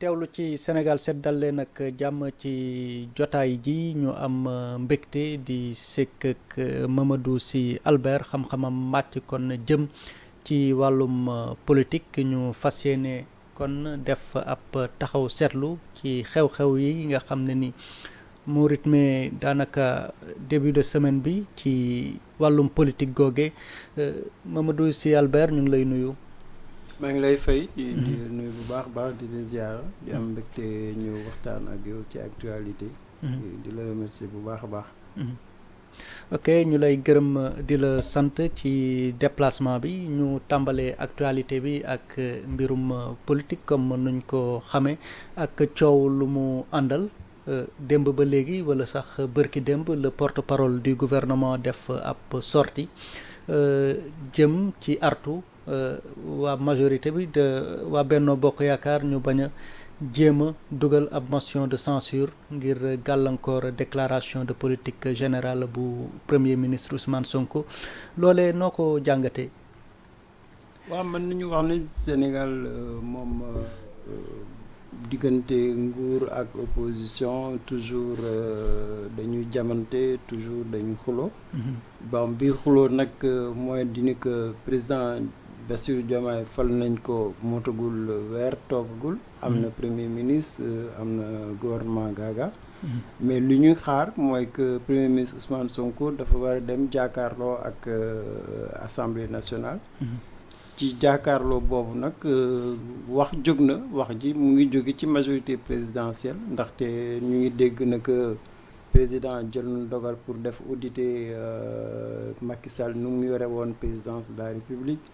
teewlu ci Sénégal 7 dal leen ak jàmm ci jotaay ji ñu am mbégte di sekk ak Mamadou Sy Albert xam-xamam màcc kon jëm ci wàllum politique ñu fas yéene kon def ab taxaw seetlu ci xew-xew yi nga xam ne ni moo rythmé daanaka début de semaine bi ci wàllum politique googe Mamadou Sy Albert ñu ngi lay nuyu. maa ngi lay fay di nuyu bu baax di la ziara di am mbégte ñu waxtaan ak yow ci actualité di la remercier bu baax a baax ok ñu lay gërëm di la sant ci déplacement bi ñu tàmbalee actualité bi ak mbirum politique comme nuñ ko xamee ak coow lu mu àndal démb ba léegi wala sax bërki démb le porte-parole du gouvernement def ab sortie jëm ci artu waa majorité bi de waa Benno Bokk Yaakaar ñu bañ a jéem a dugal ab motion de censure ngir gàllankoor déclaration de politique générale bu premier ministre Ousmane Sonko loolee noo ko jàngatee. waaw mën nañu wax ne Sénégal moom diggante nguur ak opposition toujours dañuy jamante toujours dañu xuloo bon biir xuloo nag mooy dini que président Bassirou Diomaye fal nañ ko motagul weer toogagul am na premier ministre am na gouvernement Gaga mais lu ñuy xaar mooy que premier ministre Ousmane Sonko dafa war a dem jàkkaarloo ak Assemblée nationale ci jàkkaarloo boobu nag wax jóg na wax ji mu ngi jóge ci majorité présidentielle ndaxte ñu ngi dégg na que président jël na dogal pour def auditer Macky Sall nu mu yore woon présidence de la République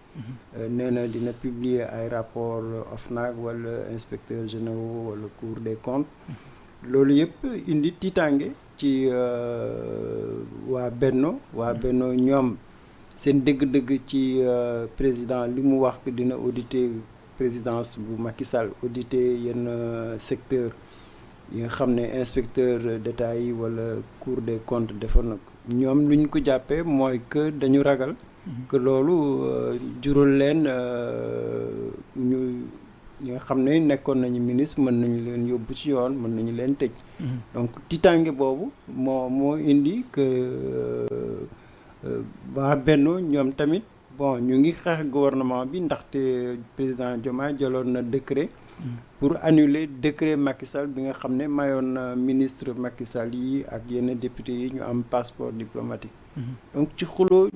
nee na dina publier ay rapport OFNAC wala inspecteur généraux wala Cour des comptes loolu yëpp indi tiitaange ci waa Benno ñoom seen dëgg-dëgg ci président li mu wax que dina auditer présidence bu Macky Sall auditer yenn secteur yi nga xam ne inspecteur d'État yi wala Cour des comptes defoon na ko ñoom lu ñu ko jàppee mooy que dañu ragal que loolu jural leen ñi nga xam ne nekkoon nañu ministre mën nañu leen yóbbu ci yoon mën nañu leen tëj donc tiitaange boobu moo indi que waa Benno ñoom tamit bon ñu ngi xeex gouvernement bi ndaxte président Diomaye jëloon na décret pour annuler décret Macky Sall bi nga xam ne mayoon na ministre Macky Sall yi ak yenn député yi ñu am passeport diplomatique donc ci xuloo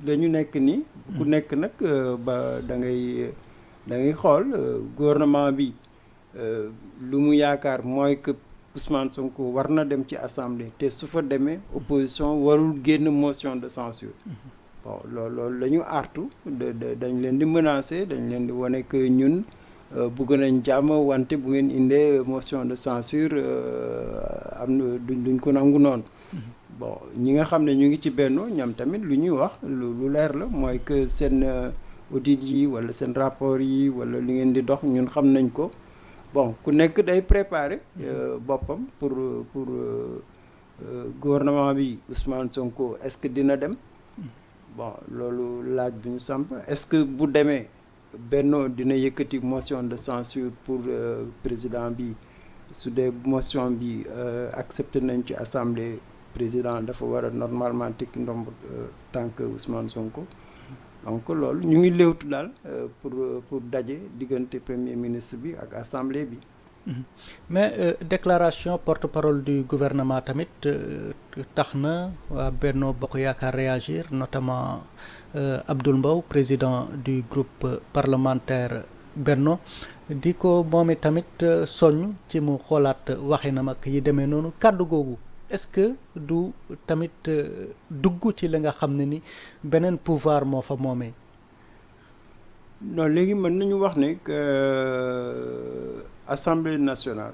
la ñu nekk nii ku nekk nag ba da ngay xool gouvernement bi lu mu yaakaar mooy que Ousmane Sonko war na dem ci assemblée te su fa demee opposition warul génn motion de censure bon loolu la ñu artu dañ leen di menacer dañ leen di wane que ñun bëgg nañ jàmm wante bu ngeen indee motion de censure am na duñ ko nangu noonu bon ñi nga xam ne ñu ngi ci Benno ñoom tamit lu ñuy wax lu leer la mooy que seen audit yi wala seen rapport yi wala li ngeen di dox ñun xam nañ ko bon ku nekk day préparer boppam pour gouvernement bi Ousmane Sonko est-ce que dina dem bon loolu laaj bi ñu samp est-ce que bu demee Benno dina yëkkati motion de censure pour président bi su dee motion bi accepté nañ ci assemblée président dafa war a normalement tekki ndomb tànk Ousmane Sonko donc loolu ñu ngi léewtu daal pour daje diggante premier ministre bi ak assemblée bi. mais déclaration porte-parole du gouvernement tamit tax na waa Benno Bokk Yaakaar réagir notamment Abdoul Mbow président du groupe parlementaire Benno di ko moom tamit soññ ci mu xoolaat waxinam ak yi demee noonu kàddu googu est-ce que du tamit dugg ci li nga xam ne ni beneen pouvoir moo fa moomee. non léegi mën nañu wax ne que Assemblée nationale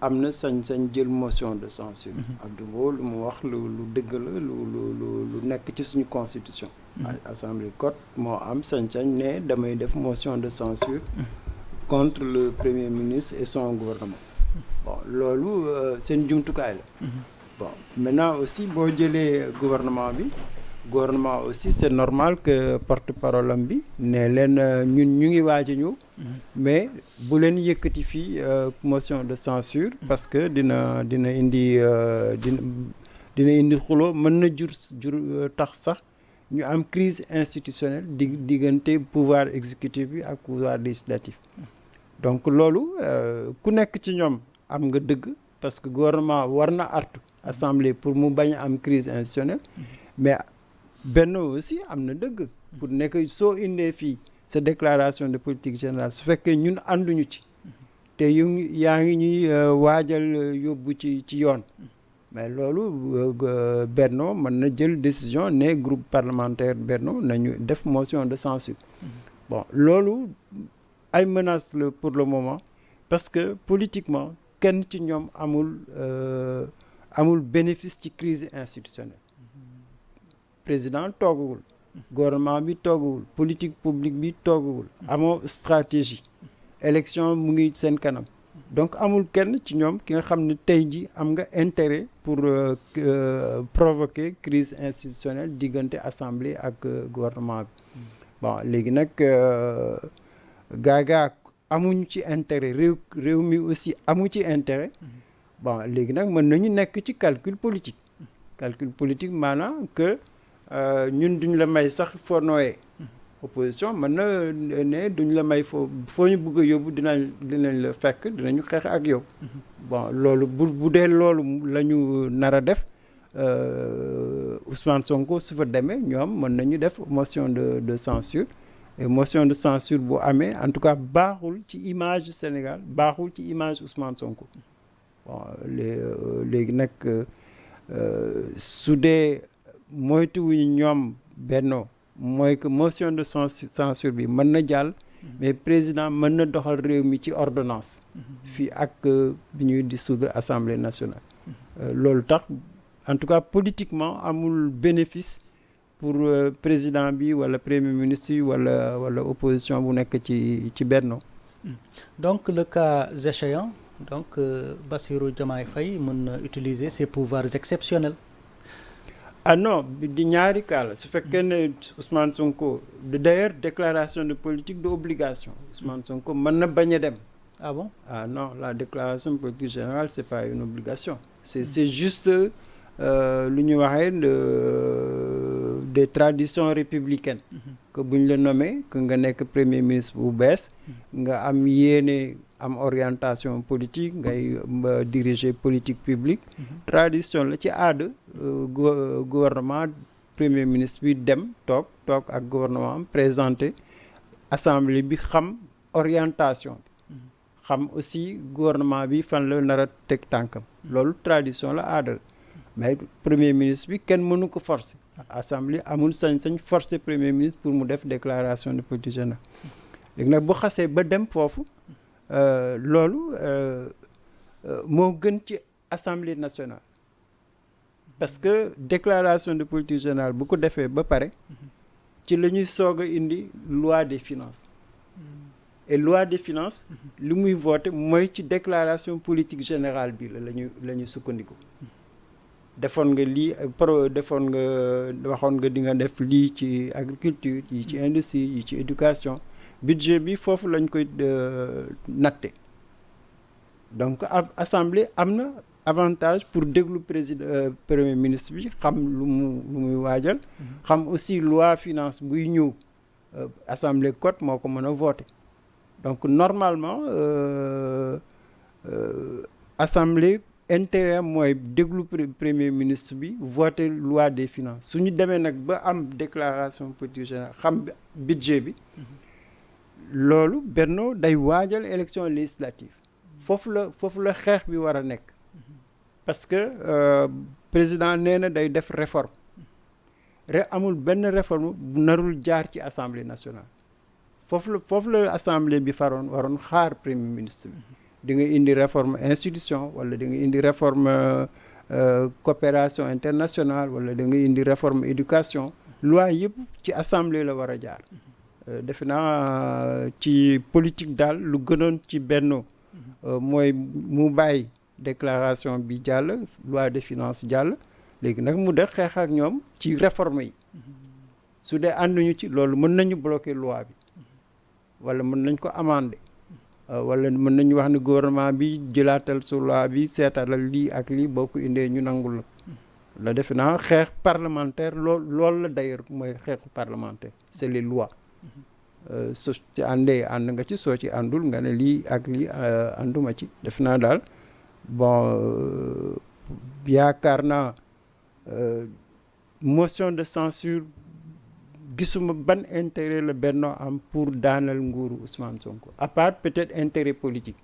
am na sañ-sañ jël motion de censure Abdou Mbow lu mu wax lu dëgg la lu nekk ci suñu constitution Assemblée code moo am sañ-sañ ne damay def motion de censure contre le premier ministre et son gouvernement bon loolu seen jumtukaay la bon maintenant aussi boo jëlee gouvernement bi gouvernement aussi c'est normal que porte-parole am bi ne leen ñun ñu ngi waaj a ñëw mais bu leen yëkkati fii motion de censure parce que dina indi dina indi xuloo mën na jur tax sax ñu am crise institutionnelle diggante pouvoir exécutif bi ak pouvoir législatif donc loolu ku nekk ci ñoom am nga dëgg parce que gouvernement war na artu assemblée pour mu bañ a am crise institutionnelle mais Benno aussi am na dëgg pour nekk soo indee fii sa déclaration de politique générale su fekkee ñun ànduñu ci te yaa ngi ñuy waajal yóbbu ci yoon mais loolu Benno mën na jël décision ne groupe parlementaire Benno nañu def motion de censure bon loolu ay menaces la pour le moment parce que politiquement kenn ci ñoom amul bénéfice ci crise institutionnelle président toogagul gouvernement bi toogagul politique publique bi toogagul amoo stratégie élection mu ngi seen kanam donc amul kenn ci ñoom ki nga xam ne tey ji am nga intérêt pour provoquer crise institutionnelle diggante assemblée ak gouvernement bi bon léegi nag gaagaa amuñu ci intérêt réew mi aussi amu ci intérêt bon léegi nag mën nañu nekk ci calcul politique maanaam que ñun duñ la may sax foo nooyee opposition mën na ne duñ la may foo ñu bëgg a yóbbu dinañ la fekk dinañu xeex ak yow bon loolu bu dee loolu la ñu nar a def Ousmane Sonko su fa demee ñoom mën nañu def motion de censure et motion de censure bu amee en tout cas baaxul ci image Sénégal baaxul ci image Ousmane Sonko bon léegi nag su dee moytuwuñu ñoom Benno mooy que motion de censure bi mën na jàll mais président mën na doxal réew mi ci ordonnance fii ak bi ñuy dissoudre assemblée nationale loolu tax en tout cas politiquement amul bénéfice pour président bi wala premier ministre yi wala opposition bu nekk ci Benno donc le cas échéant donc Bassirou Diomaye Faye mën na utiliser ses pouvoirs exceptionnels. Ah non di ñaari cas la su fekkee ne Ousmane Sonko d'ailleurs déclaration de politique d'obligation Ousmane Sonko mën na bañ a dem. Ah bon? Ah non, la déclaration de politique générale c'est pas une obligation. C'est juste lu ñu waxee des traditions républicaines. Que bu ñu la nommé que nga nekk premier ministre bu bees nga am yéene am orientation politique ngay diriger politique publique tradition la ci aada gouvernement premier ministre bi dem toog ak gouvernement am présenter assemblée bi xam orientation bi xam aussi gouvernement bi fan la nar a teg tànkam loolu tradition la aada mais premier ministre bi kenn mënu ko forcer assemblée amul sañ-sañ forcer premier ministre pour mu def déclaration de politique générale léegi nag bu xasee ba dem foofu loolu moo gën ci assemblée nationale parce que déclaration de politique générale bu ko defee ba pare ci la ñuy soog a indi loi des finances et loi des finances li muy voté mooy ci déclaration politique générale bi la ñuy sukkandiku defoon nga lii waxoon nga di nga def lii ci agriculture yi ci industrie yi ci éducation budget bi foofu lañ koy natte donc assemblée am na avantage pour déglu premier ministre bi xam lu muy waajal xam aussi loi finance buy ñëw assemblée cote moo ko mën a voter donc normalement assemblée intérêt mooy déglu premier ministre bi voter loi des finances su ñu demee nag ba am déclaration politique générale xam budget bi loolu Benno day waajal élection législative foofu la xeex bi war a nekk parce que président nee na day def réforme amul benn réforme bu narul jaar ci assemblée nationale foofu la assemblée bi waroon xaar premier ministre bi di nga indi réforme institution wala di nga indi réforme coopération internationale wala da nga indi réforme éducation loi yëpp ci assemblée la war a jaar defe naa ci politique daal lu gënoon ci Benno mooy mu bàyyi déclaration bi jàll loi de finances jàll léegi nag mu def xeex ak ñoom ci réforme yi su dee ànduñu ci loolu mën nañu bloquer loi bi wala mën nañ ko amender wala mën nañu wax ne gouvernement bi jëlaatal su loi bi seetalal lii ak lii boo ko indee ñu nangul la defe naa xeex parlementaire loolu la d'ailleurs mooy xeexu parlementaire c'est les lois soo ci àndee ànd nga ci soo ci àndul nga ne lii ak lii ànduma ci defe naa daal bon yaakaar naa motion de censure gisuma ban intérêt la Benno am pour daanal nguuru Ousmane Sonko à part peut-être intérêt politique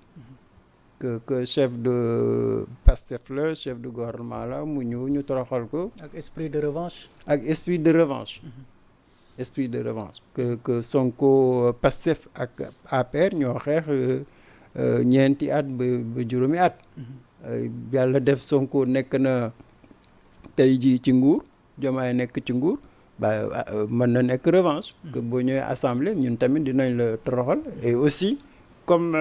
que chef de Pastef la chef de gouvernement la mu ñëw ñu toroxal ko. ak esprit de revanche. esprit de revanche que Sonko Pastef ak APR ñoo xeex ñeenti at ba juróomi at. yàlla def Sonko nekk na tey jii ci nguur Diomaye nekk ci nguur ba mën na nekk revanche. que boo ñëwee assemblée ñun tamit dinañ la toroxal et aussi. comme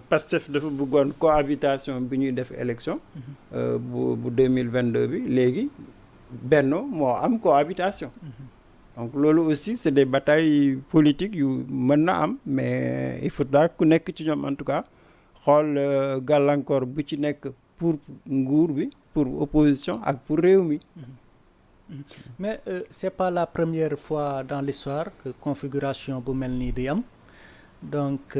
Pastef dafa bëggoon cohabitation bi ñuy def élection bu 2022 bi léegi Benno moo am cohabitation donc loolu aussi c'est des batailles politiques yu mën na am mais il faudra ku nekk ci ñoom en tout cas xool gàllankoor bu ci nekk pour nguur bi pour opposition ak pour réew mi. mais c'est pas la première fois dans l'histoire que configuration bu mel nii di am. donc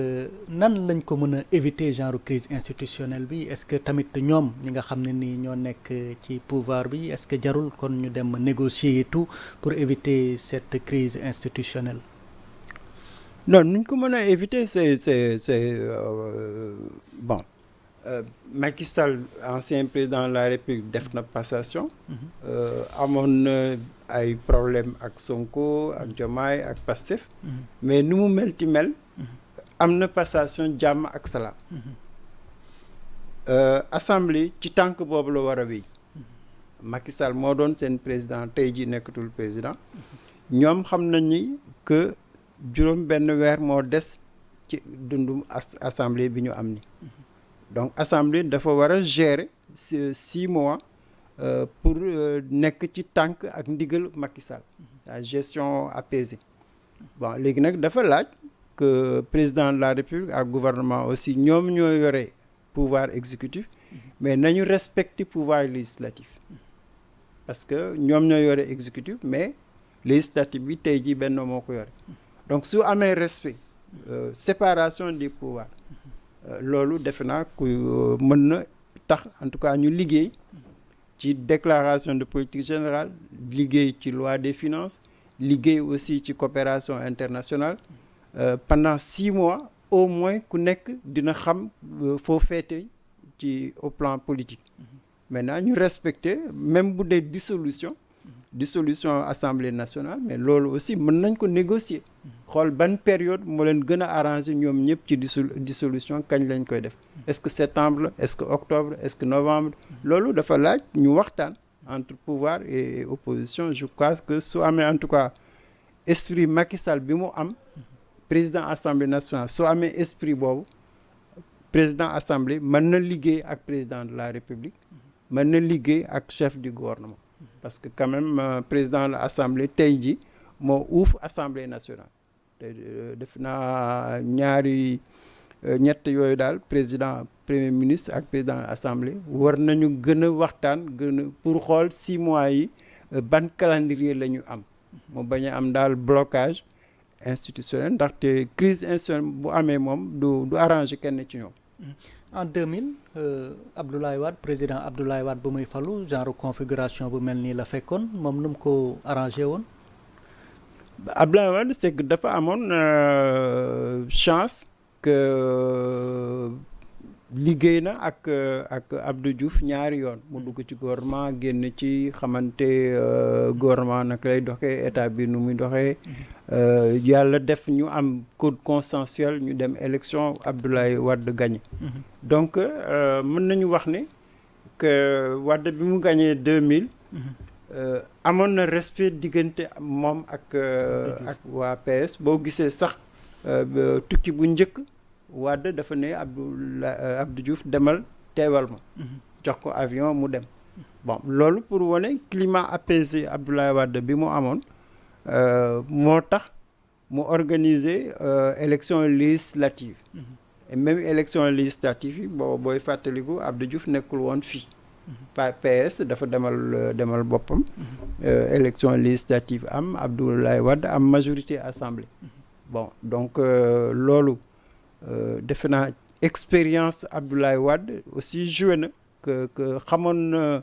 nan lañ ko mën a éviter genre crise institutionnelle bi est-ce que tamit ñoom ñi nga xam ne ni ñoo nekk ci pouvoir bi est-ce que jarul kon ñu dem négocier et tout pour éviter cette crise institutionnelle? non nuñ ko mën a éviter c'est bon Macky Sall ancien président de la République def na passation. amoon na ay problème ak Sonko ak Diomaye ak Pastef. mais nu mu melti mel. am na passation jàmm ak salaam. assemblée ci tànk boobu la war a wéy. Macky Sall moo doon seen président tey jii nekkatul président. ñoom xam nañ ni que juróom benn weer moo des ci dundu assemblée bi ñu am ni donc assemblée dafa war a gérer 6 mois pour nekk ci tànk ak ndigal Macky Sall la gestion apaisée bon léegi nag dafa laaj que président de la République ak gouvernement aussi ñoom ñoo yore pouvoir exécutif mais nañu respecter pouvoir législatif parce que ñoom ñoo yore exécutif mais législatif bi tey jii benn moo ko yore donc su amee respect séparation des pouvoirs loolu defe naa ku mën na tax en tout cas ñu liggéey ci déclaration de politique générale liggéey ci loi des finances liggéey aussi ci coopération internationale pendant 6 mois au moins ku nekk dina xam foo féete ci au plan politique maintenant ñu respecter même bu dee dissolution assemblée nationale mais loolu aussi mën nañ ko négocier xool ban période moo leen gën a arranger ñoom ñëpp ci dissolution kañ lañ koy def est-ce que septembre est-ce que octobre est-ce que novembre loolu dafa laaj ñu waxtaan entre pouvoir et opposition je crois que su amee en tout cas esprit Macky Sall bi mu am président assemblée nationale su amee esprit boobu président assemblée mën na liggéey ak président de la république mën na liggéey ak chef du gouvernement parce que quand même président de l'assemblée tey ji moo uuf assemblée nationale te def naa ñett yooyu daal président premier ministre ak président de l'assemblée war nañu gën a waxtaan pour xool 6 mois yi ban calendrier la ñu am mu bañ a am daal blocage institutionnel ndaxte crise institutionnelle bu amee moom du arranger kenn ci ñoom. En 2000 Abdoulaye Wade président Abdoulaye Wade bu muy falu genre configuration bu mel nii la fekkoon moom nu mu ko arrangé woon. Abdoulaye Wade c'est que dafa amoon chance que liggéey na ak Abdou Diouf ñaari yoon mu dugg ci gouvernement génn ci xamante gouvernement naka lay doxee état bi nu muy doxee yàlla def ñu am code consensuel ñu dem élection Abdoulaye Wade gagné donc mën nañu wax ne que Wade bi mu gagné 2000 amoon na respect diggante moom ak waa PS boo gisee sax tukki bu njëkk Wade dafa ne Abdou Diouf demal teewal ma jox ko avion mu dem bon loolu pour wane climat apaisé Abdoulaye Wade bi mu amoon moo tax mu organiser élection législative. Et même élection législative yi booy fàttaliku Abdou Diouf nekkul woon fii. PS dafa demal boppam. Élection législative am Abdoulaye Wade am majorité assemblée. Bon donc loolu defe naa expérience Abdoulaye Wade aussi joué na que xamoon na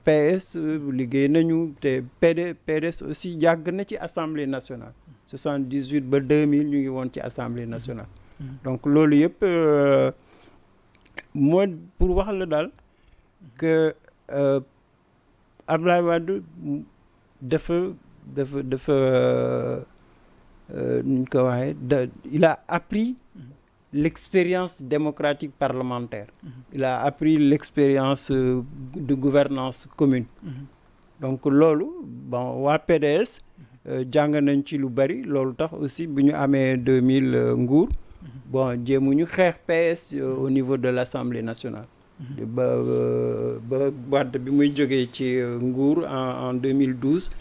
PS liggéey nañu te PDS aussi yàgg na ci assemblée nationale. 78 ba 2000 ñu ngi woon ci assemblée nationale. Donc loolu yëpp moo pour wax la daal que Abdoulaye Wade dafa nu ñu ko waxee il a appris l'expérience démocratique parlementaire. Il a appris l'expérience de gouvernance commune. Donc loolu bon waa PDS jàng nañ ci lu bari loolu tax aussi bu ñu amee 2000 nguur bon jéemuñu xeex PS au niveau de l'Assemblée nationale. ba Wade bi muy jógee ci nguur en 2012.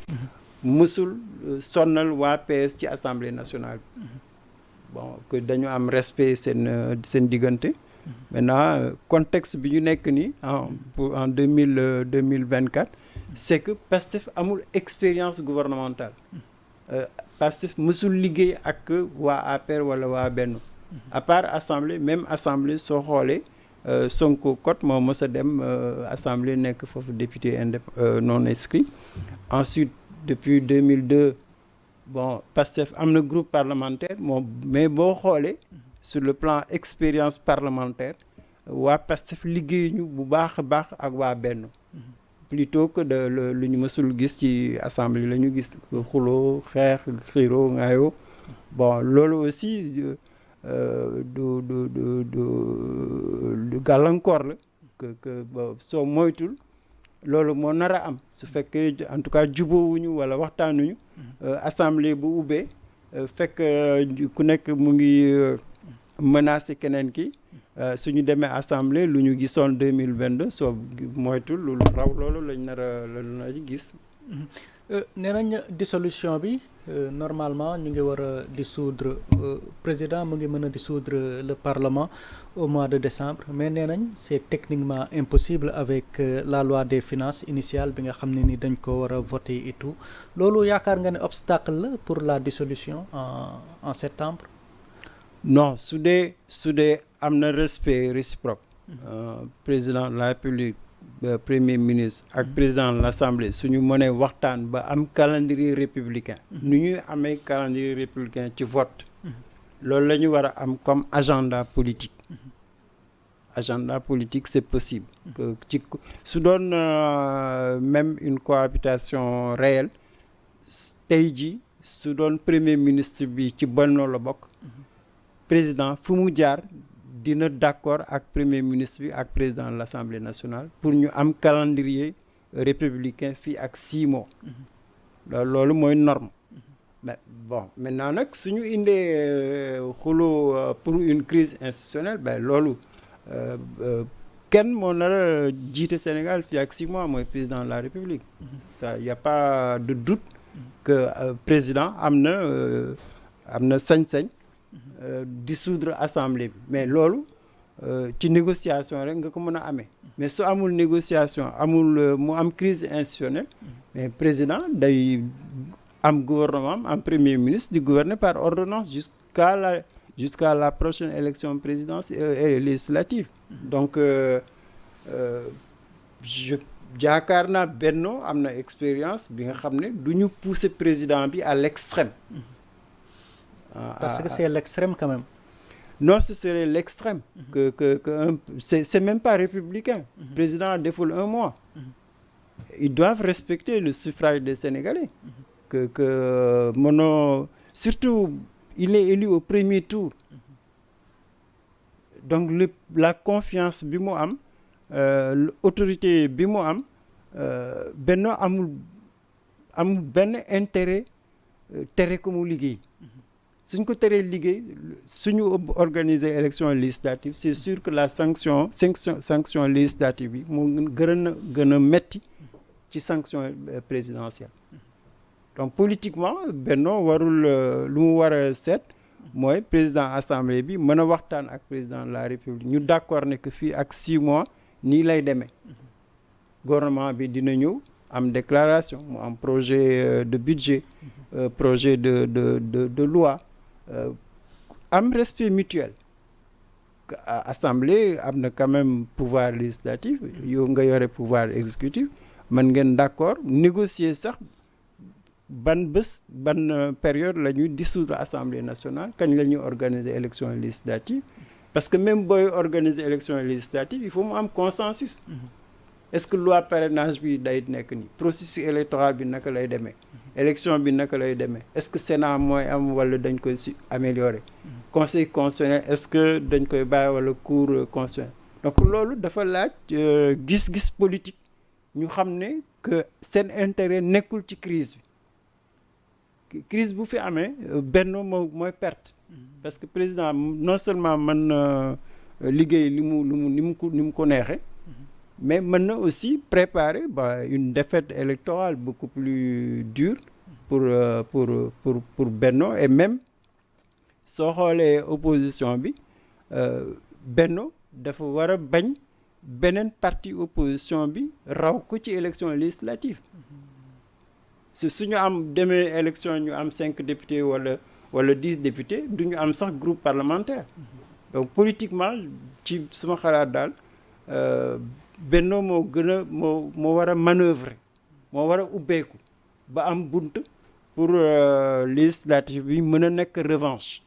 mësul sonnal waa PS ci Assemblée nationale. Bon que dañu am respect seen diggante. Maintenant contexte bi ñu nekk nii en 2024 c'est que Pastef amul expérience gouvernementale. Pastef mësul liggéey ak waa APR wala waa Benno. À part assemblée même assemblée soo xoolee Sonko Kot moo mës a dem assemblée nekk foofu député non inscrit. Ensuite depuis 2002 bon Pastef am na groupe parlementaire mais boo xoolee sur le plan expérience parlementaire waa Pastef liggéeyuñu bu baax a baax ak waa Benno. Plutôt que lu ñu mësul gis ci assemblée la ñu gis xuloo xeex xiiroo ngaayoo bon loolu aussi du gàllankoor la que soo moytul loolu moo nar a am su fekkee en tout cas jubóowuñu wala waxtaanuñu assemblée bu ubbee fekk ku nekk mu ngi menacer keneen ki suñu demee assemblée lu ñu gisoon 2022 soo moytul lu raw loolu lañ nar a gis. nee nañ dissolution bi normalement ñu ngi war a dissoudre président mu ngi mën a dissoudre le parlement au mois de décembre mais nee nañ c'est techniquement impossible avec la loi des finances initiale bi nga xam ne ni dañ ko war a voter et tout loolu yaakaar nga ne obstacle la pour la dissolution en septembre. Non su dee am na respect réciproque. Président de la République premier ministre ak président de l'Assemblée suñu mënee waxtaan ba am calendrier républicain. nu ñuy amee calendrier républicain ci vote. loolu la ñu war a am comme agenda politique. Agenda politique c'est possible. que ci su doon même une cohabitation réelle tey jii su doon premier ministre bi ci Benno la bokk. Président fu mu jaar dina d'accord ak premier ministre bi ak président de l'Assemblée nationale pour ñu am calendrier républicain fii ak 6 mois. loolu mooy norme. mais bon maintenant nag suñu indee xuloo pour une crise institutionnelle loolu kenn moo nar a jiite Sénégal fii ak 6 mois mooy président de la République. ça y a pas de doute que président am na sañ-sañ. Dissoudre assemblée bi mais loolu ci négociation rek nga ko mën a amee mais su amul négociation amul mu am crise institutionnelle mais président day am gouvernement am premier ministre di gouverner par ordonnance jusqu'à la prochaine élection présidentielle et législative donc jaakaar naa Benno am na expérience bi nga xam ne du ñu pousser président bi à l'extrême. Parce que c'est l'extrême quand même. Non, ce serait l'extrême. C'est même pas républicain. Le président défoule 1 mois. Ils doivent respecter le suffrage des Sénégalais. Surtout, il est élu au premier tour. Donc la confiance bi mu am l'autorité bi mu am Benno amul benn intérêt tere ko mu liggéey. suñ ko teree liggéey suñu organiser élection législative c'est sûr que la sanction législative bi moo gën a metti ci sanction présidentielle donc politiquement Benno warul lu mu war a seet mooy président assemblée bi mën a waxtaan ak président de la république ñu d'accord ne que fii ak 6 mois nii lay demee gouvernement bi dina ñëw am déclaration mu am projet de budget projet de loi am respect mutuel. Assemblée am na quand même pouvoir législatif yow nga yore pouvoir exécutif mën ngeen d'accord négocier sax ban bés ban période la ñuy dissoudre assemblée nationale kañ la ñuy organiser élection législative parce que même booy organiser élection législative il faut mu am consensus. Est-ce que loi parrainage bi day nekk ni processus électoral bi naka lay demee élection bi naka lay demee est-ce que Sénat mooy am wala dañ koy améliorer conseil constitutionnel est-ce que dañ koy bàyyi wala cour constitutionnel donc loolu dafa laaj gis-gis politique ñu xam ne que seen intérêt nekkul ci crise bi crise bu fi amee Benno mooy perte parce que président non seulement mën na liggéey li mu ko neexee mais mën na aussi préparer une défaite électorale beaucoup plus dure pour Benno et même soo xoolee opposition bi Benno dafa war a bañ beneen parti opposition bi raw ko ci élection législative suñu am demee élection ñu am 5 députés wala 10 députés du ñu am sax groupe parlementaire donc politiquement ci suma xalaat daal Benno moo gën a moo war a manœuvrer moo war a ubbeeku ba am bunt pour législative bi mën a nekk revanche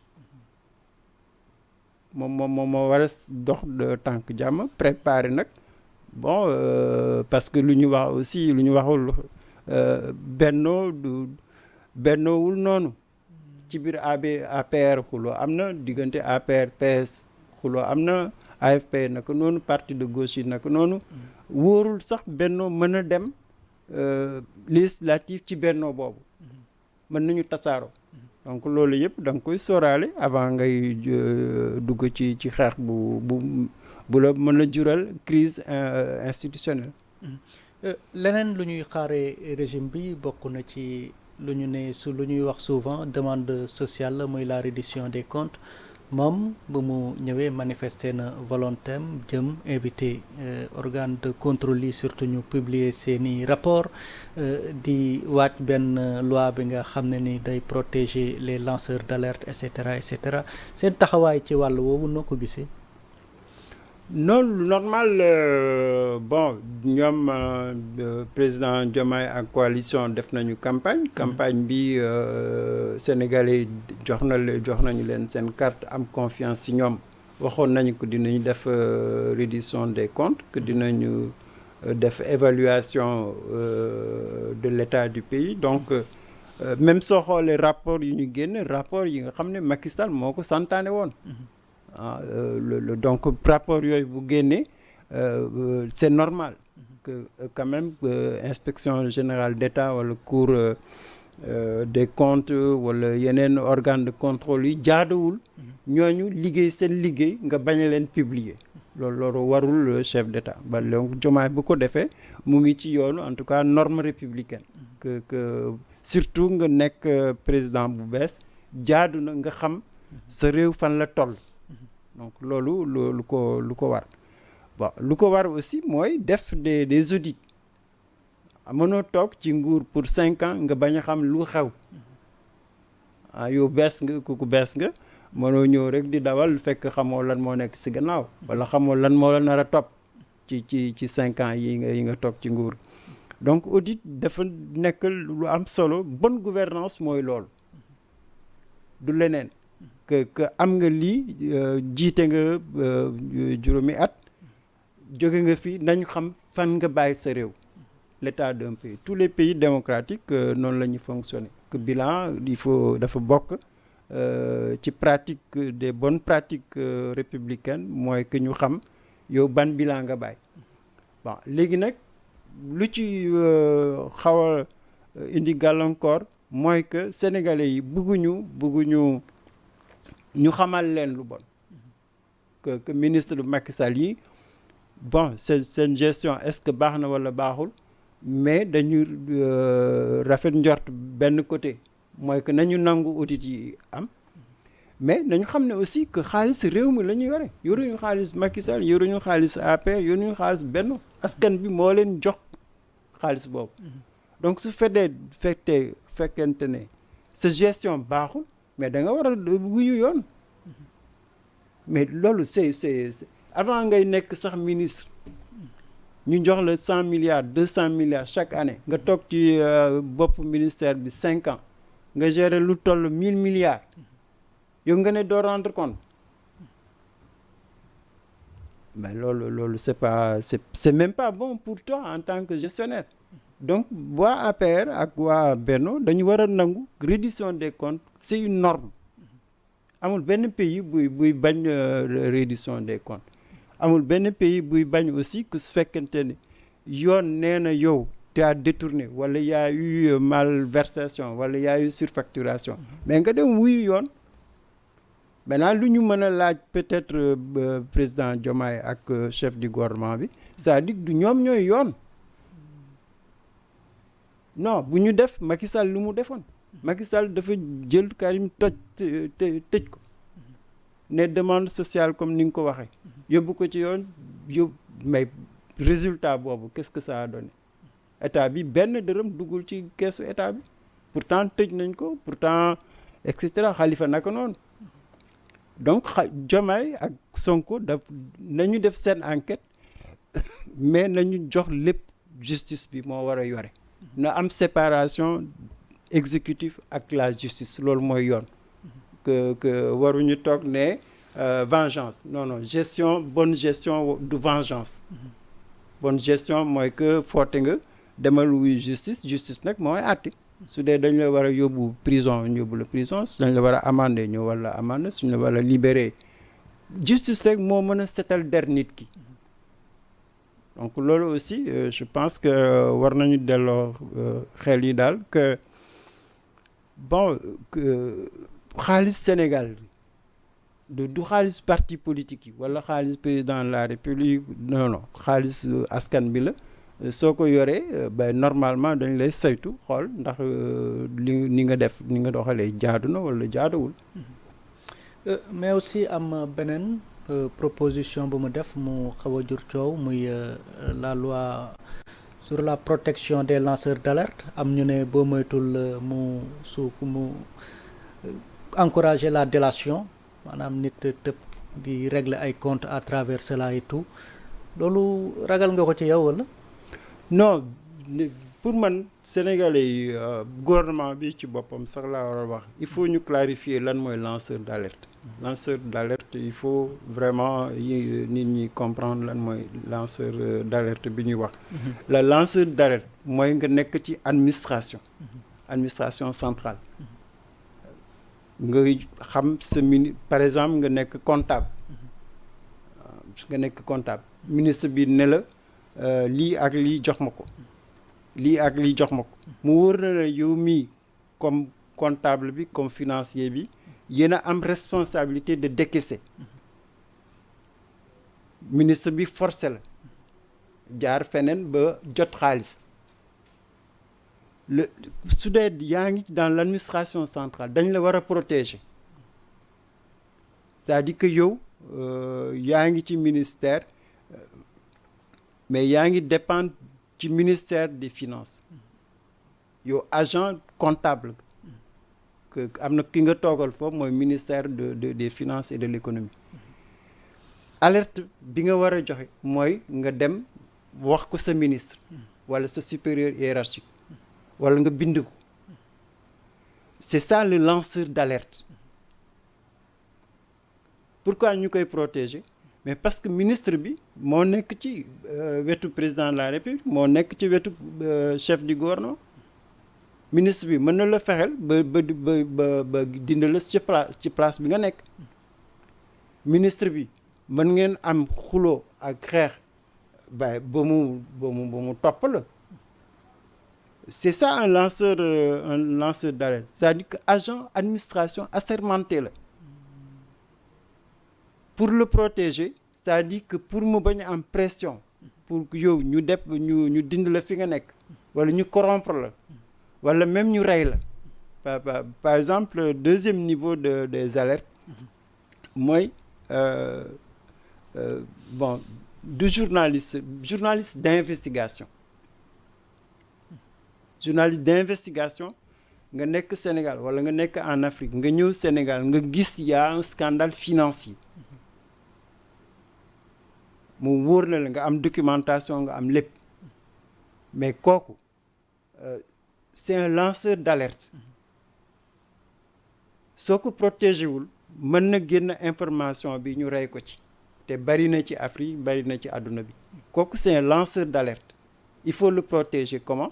moo war a dox tànk jàmm préparer nag bon parce que lu ñu wax aussi lu ñu waxul Bennowul noonu ci biir APR xuloo am na diggante APR PS xuloo am na AFP naka noonu parti de gauche yi naka noonu wóorul sax Benno mën a dem législative ci Benno boobu mën nañu tasaaroo donc loolu yëpp da nga koy sóoraale avant ngay dugg ci xeex bu la mën a jural crise institutionnelle. leneen lu ñuy xaaree régime bi bokk na ci lu ñu ne lu ñuy wax souvent demande sociale la muy la reddition des comptes moom bu mu ñëwee manifester na volonté am jëm invité organe de contrôle yi surtout ñu publier seeni rapport di waaj benn loi bi nga xam ne ni day protéger les lanceurs d'alerte et cetera seen taxawaay ci wàll woowu noo ko gisee. non normal bon ñoom président Diomaye ak coalition def nañu campagne bi sénégalais jox nañu leen seen carte am confiance ci ñoom waxoon nañu ko dinañu def reddition des comptes que dinañu def évaluation de l'état du pays donc même soo xoolee rapport yi ñu génn rapport yi nga xam ne Macky Sall moo ko santaane woon donc rapport yooyu bu génnee c'est normal que quand même inspection générale d'État wala cour des comptes wala yeneen organe de contrôle yi jaaduwul ñooñu liggéey seen liggéey nga bañ a leen publier loolu warul chef d'État ba donc Diomaye bu ko defee mu ngi ci yoonu en tout cas norme républicaine que surtout nga nekk président bu bees jaadu na nga xam sa réew fan la toll donc loolu lu ko war bon lu ko war aussi mooy def des audits mënoo toog ci nguur pour 5 ans nga bañ a xam lu xew yow bees nga ku bees nga mënoo ñëw rek di dawal fekk xamoo lan moo nekk ci gannaaw wala xamoo lan moo la nar a topp ci 5 ans yi nga toog ci nguur donc audit dafa nekk lu am solo bonne gouvernance mooy loolu du leneen que am nga lii jiite nga juróomi at jóge nga fi nañu xam fan nga bàyyi sa réew l'état d'un pays tous les pays démocratiques noonu la ñuy fonctionner que bilan dafa bokk ci pratique des bonnes pratiques républicaines mooy que ñu xam yow ban bilan nga bàyyi bon léegi nag lu ci xaw a indi gàllankoor mooy que sénégalais yi bëgguñu ñu xamal leen lu bon que ministre Macky Sall yi bon seen gestion est-ce que baax na wala baaxul mais dañu rafet njort benn côté mooy que nañu nangu audit yi am mais nañu xam ne aussi que xaalis réew mi la ñu yore yoruñu xaalis Macky Sall yoruñu xaalis APR yoruñu xaalis Benno askan bi moo leen jox xaalis boobu donc su fekkente ne sa gestion baaxul mais da nga war a wuyu yoon mais loolu c'est avant ngay nekk sax ministre ñu jox la 100 milliards 200 milliards chaque année nga toog ci bopp ministère bi 5 ans nga gérer lu toll 1000 milliards yow nga ne doo rendre compte mais loolu c'est même pas bon pour toi en tant que gestionnaire donc waa APR ak waa Benno dañu war a nangu reddition des comptes c'est une norme amul benn pays buy bañ reddition des comptes amul benn pays buy bañ aussi que su fekkente ne yoon nee na yow tu as détourné wala y a eu malversation wala y a eu surfacturation mais nga dem wuyu yoon maintenant lu ñu mën a laaj peut-être président Diomaye ak chef du gouvernement bi c'est-à-dire du ñoom ñooy yoon non bu ñu def Macky Sall lu mu defoon Macky Sall dafa jël Karim tëj ko ne demande sociale comme ni nga ko waxee yóbbu ko ci yoon mais résultat boobu qu'est-ce que ça a donné état bi benn dërëm duggul ci keesu état bi pourtant tëj nañ ko pourtant et cetera Khalifa naka noonu donc Diomaye ak Sonko nañu def seen enquête mais nañu jox lépp justice bi moo war a yore na am séparation exécutif ak la justice loolu mooy yoon que waruñu toog ne vengeance non bonne gestion du vengeance bonne gestion mooy que foote nga demal wuy justice nag mooy àtte su dee dañ la war a yóbbu prison ñu yóbbu la prison su dañ la war a amender ñu war la amender suñu la war a libérer justice rek moo mën a setal der nit ki donc loolu aussi je pense que war nañu delloo xel yi daal que bon xaalis Sénégal du xaalis parti politique yi wala xaalis président de la République non xaalis askan bi la soo ko yoree normalement dañ lay saytu xool ndax ni nga doxalee jaadu na wala jaaduwul. mais aussi am beneen proposition bu mu def mu xaw a jur coow muy la loi sur la protection des lanceurs d'alerte am ñu ne boo moytul mu encourager la délation maanaam nit tëb di régler ay comptes à travers cela et tout loolu ragal nga ko ci yow wala. non pour man sénégalais yi gouvernement bi ci boppam sax laa war a wax il faut ñu clarifier lan mooy lanceur d'alerte. lanceur d'alerte il faut vraiment nit ñi comprendre lan mooy lanceur d'alerte bi ñuy wax. la lanceur d'alerte mooy nga nekk ci administration centrale. nga xam sa par exemple nga nekk comptable. ministre bi ne la lii ak lii jox ma ko. mu wóor na la yow mii comme comptable bi comme financier bi yéen a am responsabilité de décaisser ministre bi forcé la jaar feneen ba jot xaalis su dee yaa ngi dans l'administration centrale dañ la war a protéger c'est-à-dire que yow yaa ngi ci ministère mais yaa ngi dépendre ci ministère des finances yow agent comptable que am na ki nga toogal foofu mooy ministère des finances et de l'économie alerte bi nga war a joxe mooy nga dem wax ko sa ministre wala sa supérieur hiérarchique wala nga bind ko c'est ça le lanceur d'alerte pourquoi ñu koy protéger mais parce que ministre bi moo nekk ci wetu président de la République moo nekk ci wetu chef du gouvernement ministre bi mën na la fexeel ba dindi la ci place bi nga nekk ministre bi mën ngeen am xuloo ak xeex ba mu topp la c'est ça un lanceur d'alerte c'est-à-dire que agent administration assermenté la pour le protéger c'est-à-dire que pour mu bañ a am pression pour yow ñu dindi la fi nga nekk wala ñu corrompre la wala même ñu rey la par exemple deuxième niveau des alertes mooy bon du journaliste d'investigation nga nekk Sénégal wala nga nekk en Afrique nga ñëw Sénégal nga gis y a un scandale financier mu wóor na la nga am documentation nga am lépp mais kooku c'est un lanceur d'alerte soo ko protégé wul mën na génn information bi ñu rey ko ci te bari na ci Afrique bari na ci àdduna bi kooku c'est un lanceur d'alerte il faut le protéger comment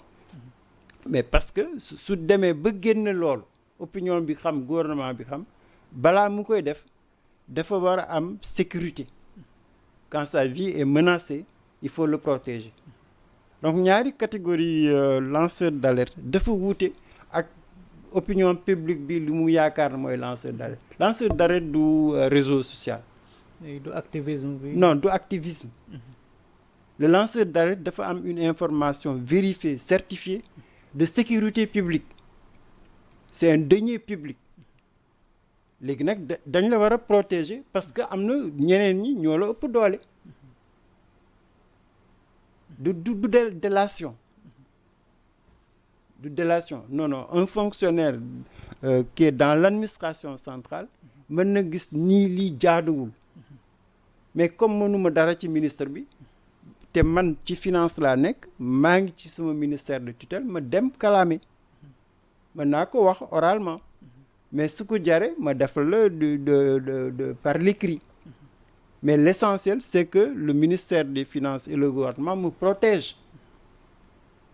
mais parce que su demee ba génn loolu opinion bi xam gouvernement bi xam balaa mu koy def dafa war a am sécurité quand sa vie est menacée il faut le protéger donc ñaari catégorie lanceur d'alerte dafa wuute ak opinion publique bi lu mu yaakaar na mooy lanceur d'alerte du réseau social du activisme bi non du activisme le lanceur d'alerte dafa am une information vérifiée certifiée de sécurité publique c'est un denier public léegi nag dañ la war a protéger parce que am na ñeneen ñi ñoo la ëpp doole du délation non un fonctionnaire qui est dans l'administration centrale mën na gis nii lii jaaduwul mais comme mënuma dara ci ministre bi te man ci finance laa nekk maa ngi ci sama ministère de tutelle ma dem kalaame mën naa ko wax oralement mais su ko jaree ma def la de par l'écrit mais l'essentiel c'est que le ministère des finances et le gouvernement me protègent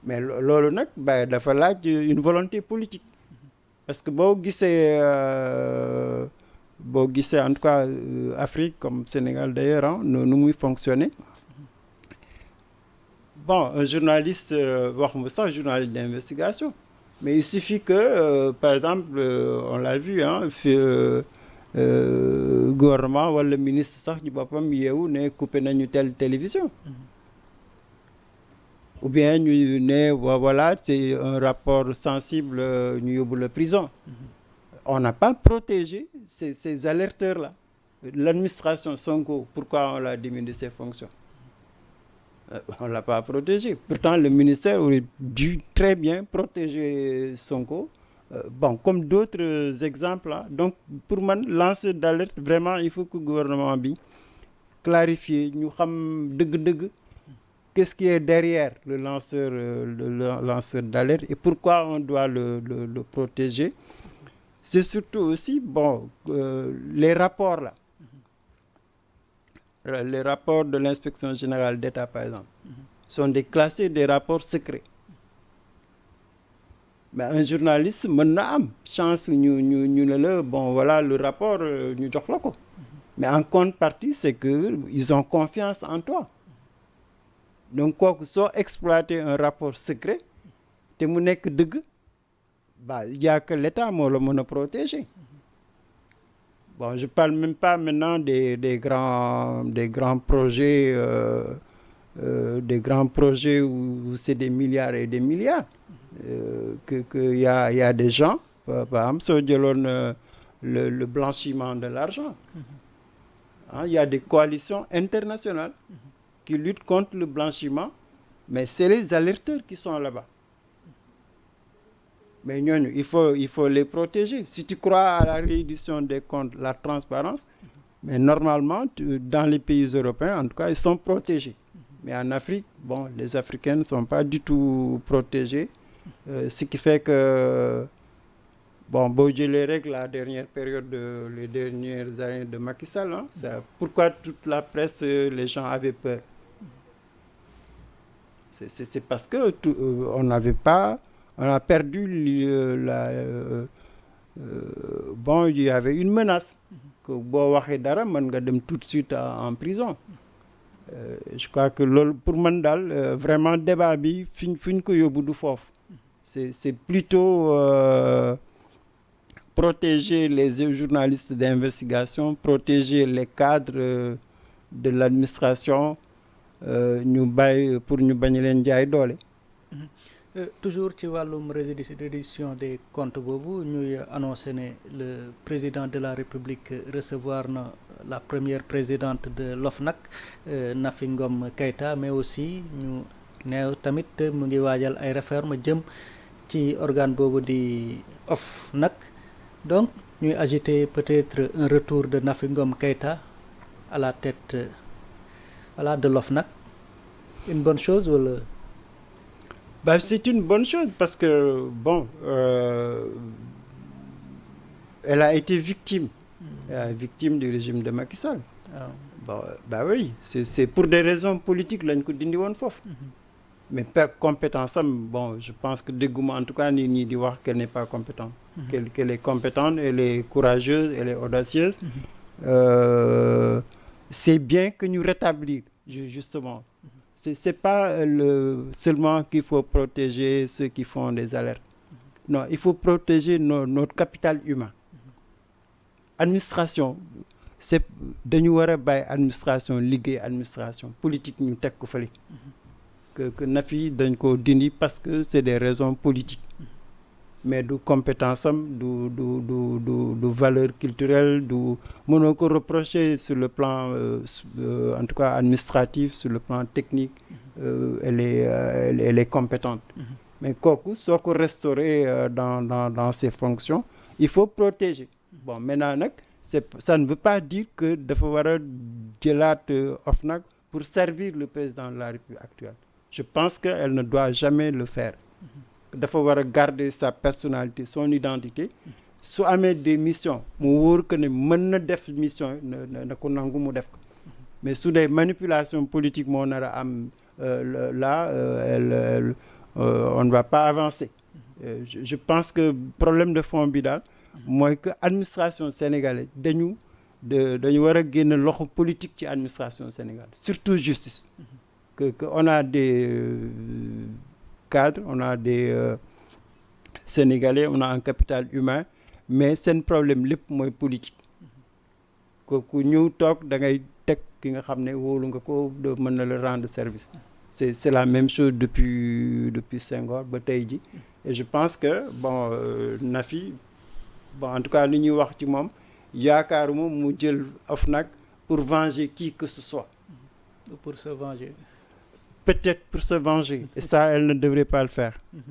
mais loolu nag dafa laaj une volonté politique parce que boo gisee en tout cas Afrique comme Sénégal d'ailleurs nu muy fonctionner bon un journaliste wax ma sax journaliste d'investigation mais il suffit que par exemple on l'a vu gouvernement wala ministre sax ci boppam yeewu ne coupé nañu telle télévision ou bien ñu ne voilà c'est un rapport sensible ñu yóbbu la prison on n'a pas protégé ces alerteurs là l'administration Sonko pourquoi on l'a démis de ses fonctions on l'a pas protégé pourtant le ministère aurait dû très bien protéger Sonko bon comme d'autres exemples là donc pour man lancer d'alerte vraiment il faut que gouvernement bi clarifier ñu xam dëgg-dëgg qu'est-ce qui est derrière le lanceur d'alerte et pourquoi on doit le protéger c'est surtout aussi les rapports là les rapports de l'inspection générale d'État par exemple sont déclassés des rapports secrets mais un journaliste mën na am chance ñu ne la voilà le rapport ñu jox la ko mais en contrepartie c'est que ils ont confiance en toi donc kooku soo exploiter un rapport secret te mu nekk dëgg il y a que l'État moo la mën a protéger je parle même pas maintenant des grands projets où c'est des milliards et des milliards que y a des gens par exemple soo jëloon le blanchiment de l'argent il y a des coalitions internationales qui luttent contre le blanchiment mais c'est les alerteurs qui sont là-bas mais ñooñu il faut les protéger si tu crois à la reddition des comptes la transparence mais normalement dans les pays européens en tout cas ils sont protégés mais en Afrique les Africains ne sont pas du tout protégés ce qui fait que boo jëlee rek la dernière période les dernières années de Macky Sall c'est pourquoi toute la presse les gens avaient peur c'est parce que on a perdu il y avait une menace que boo waxee dara mën nga dem tout de suite en prison je crois que loolu pour man daal vraiment débat bi fi ñu ko yóbbu du foofu c'est plutôt protéger les journalistes d'investigation protéger les cadres de l'administration ñu bàyyi pour ñu bañ leen jaay doole toujours ci wàllum reddition des comptes boobu ñuy annoncé ne le président de la République recevoir na la première présidente de l'OFNAC Nafi Ngom Keïta, mais aussi ñu neew tamit mu ngi waajal ay réformes jëm ci organe boobu di OFNAC, donc ñuy agiter peut-être un retour de Nafi Ngom Keïta à la tête voilà de l'OFNAC. Une bonne chose wala? C'est une bonne chose parce que bon, elle a été victime du régime de Macky Sall. Bon, oui, c'est pour des raisons politiques lañ ko dindi woon foofu. Mais per compétence am, bon, je pense que dégguma en tout cas nit ñi di wax qu'elle n'est pas compétente. Qu'elle est compétente, elle est courageuse, elle est audacieuse. C'est bien que ñu rétablir justement. C'est pas seulement qu'il faut protéger ceux qui font des alertes. Non, il faut protéger notre capital humain. Administration, c'est dañu war a bàyyi administration liggéey administration politique ñu teg ko fële. Que Nafi dañ ko dindi parce que c'est des raisons politiques. Mais du compétence am du valeur culturelle du mënoo ko reprocher sur le plan en tout cas administratif, sur le plan technique. Elle est compétente. Mais kooku soo ko restaurer dans ses fonctions, il faut protéger. Bon, maintenant nag ça ne veut pas dire que dafa war a jëlaat OFNAC pour servir le président de la République actuelle. Je pense qu'elle ne doit jamais le faire. Dafa war a garder sa personnalité, son identité. Su amee des missions mu wóor que ne mën na def mission na ko nangu mu def ko. Mais su dee manipulation politique moo nar a am là on ne va pas avancer. Je pense que problème de fond bi daal mooy que administration sénégalaise dañu war a génn loxo politique ci administration sénégalaise, surtout justice. Que on a des cadres, on a des Sénégalais, on a un capital humain, mais seen problème lépp mooy politique. ku ñëw toog da ngay teg ki nga xam ne wóolu nga ko mën na le rendre service. C'est la même chose depuis Senghor ba tey ji. Et je pense que bon Nafi bon en tout cas li ñuy wax ci moom yaakaaruma mu jël OFNAC pour venger qui que ce soit. Pour se venger. Peut-être pour se venger. Et ça, elle ne devrait pas le faire. Elle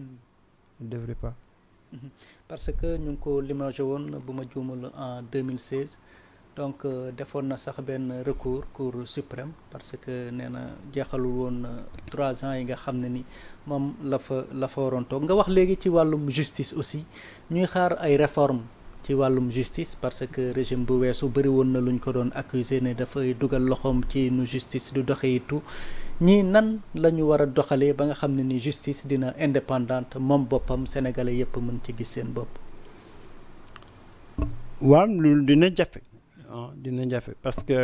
ne devrait pas. Parce que ñu ngi ko limogé woon bu ma juumul en 2016 donc defoon na sax benn recours Cour suprême parce que nee na jeexalul woon 3 ans yi nga xam ne ni moom la fa waroon toog. Nga wax léegi ci wàllum justice aussi ñuy xaar ay réformes ci wàllum justice parce que régime bu weesu bëri woon na lu ñu ko doon accuser ne dafay dugal loxoom ci nu justice du doxee tout. ñii nan la ñu war a doxalee ba nga xam ne ni justice dina indépendante moom boppam sénégalais yëpp mën ci gis seen bopp. waaw loolu dina jafe parce que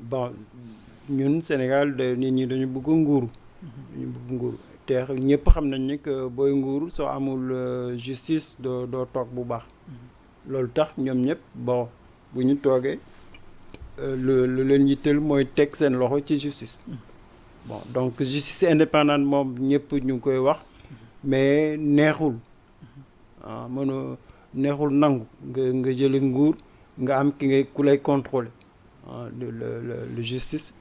bon ñun Sénégal nit ñi dañu bëgg nguuru. te ñëpp xam nañ ni que booy nguuru soo amul justice doo toog bu baax. loolu tax ñoom ñëpp bon bu ñu toogee. lu leen yitteel mooy teg seen loxo ci justice. Bon donc justice indépendante moom ñëpp ñu ngi koy wax mais neexul neexul nangu nga jële nguur nga am ku lay contrôler le justice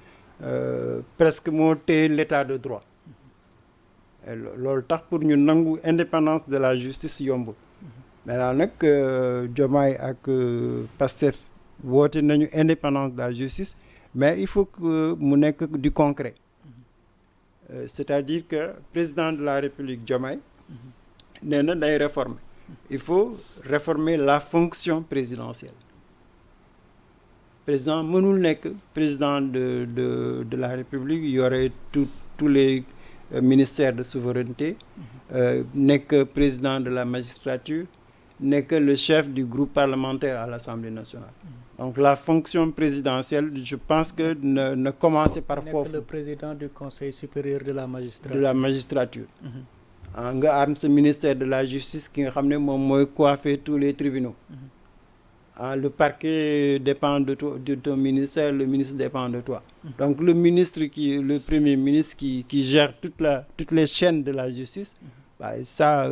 presque moo téye l'état de droit. Loolu tax pour ñu nangu indépendance de la justice yombul. Maintenant nag Diomaye ak Pastef woote nañu indépendance de la justice mais il faut que mu nekk du concret. C'est-à-dire que président de la République Diomaye nee na day réformer. Il faut réformer la fonction présidentielle. Président mënul nekk président de la République y aurait tous les ministères de souveraineté nekk président de la magistrature nekk le chef du groupe parlementaire à l'Assemblée nationale. Donc la fonction présidentielle, je pense que ne commencer par foofu. Le président du Conseil supérieur de la magistrature. De la magistrature. Nga am sa ministère de la justice ki nga xam ne moom mooy coiffer tous les tribunaux. Le parquet dépend de toi, de ton ministère, le ministre dépend de toi. Donc le premier ministre qui gère toutes les chaînes de la justice, ça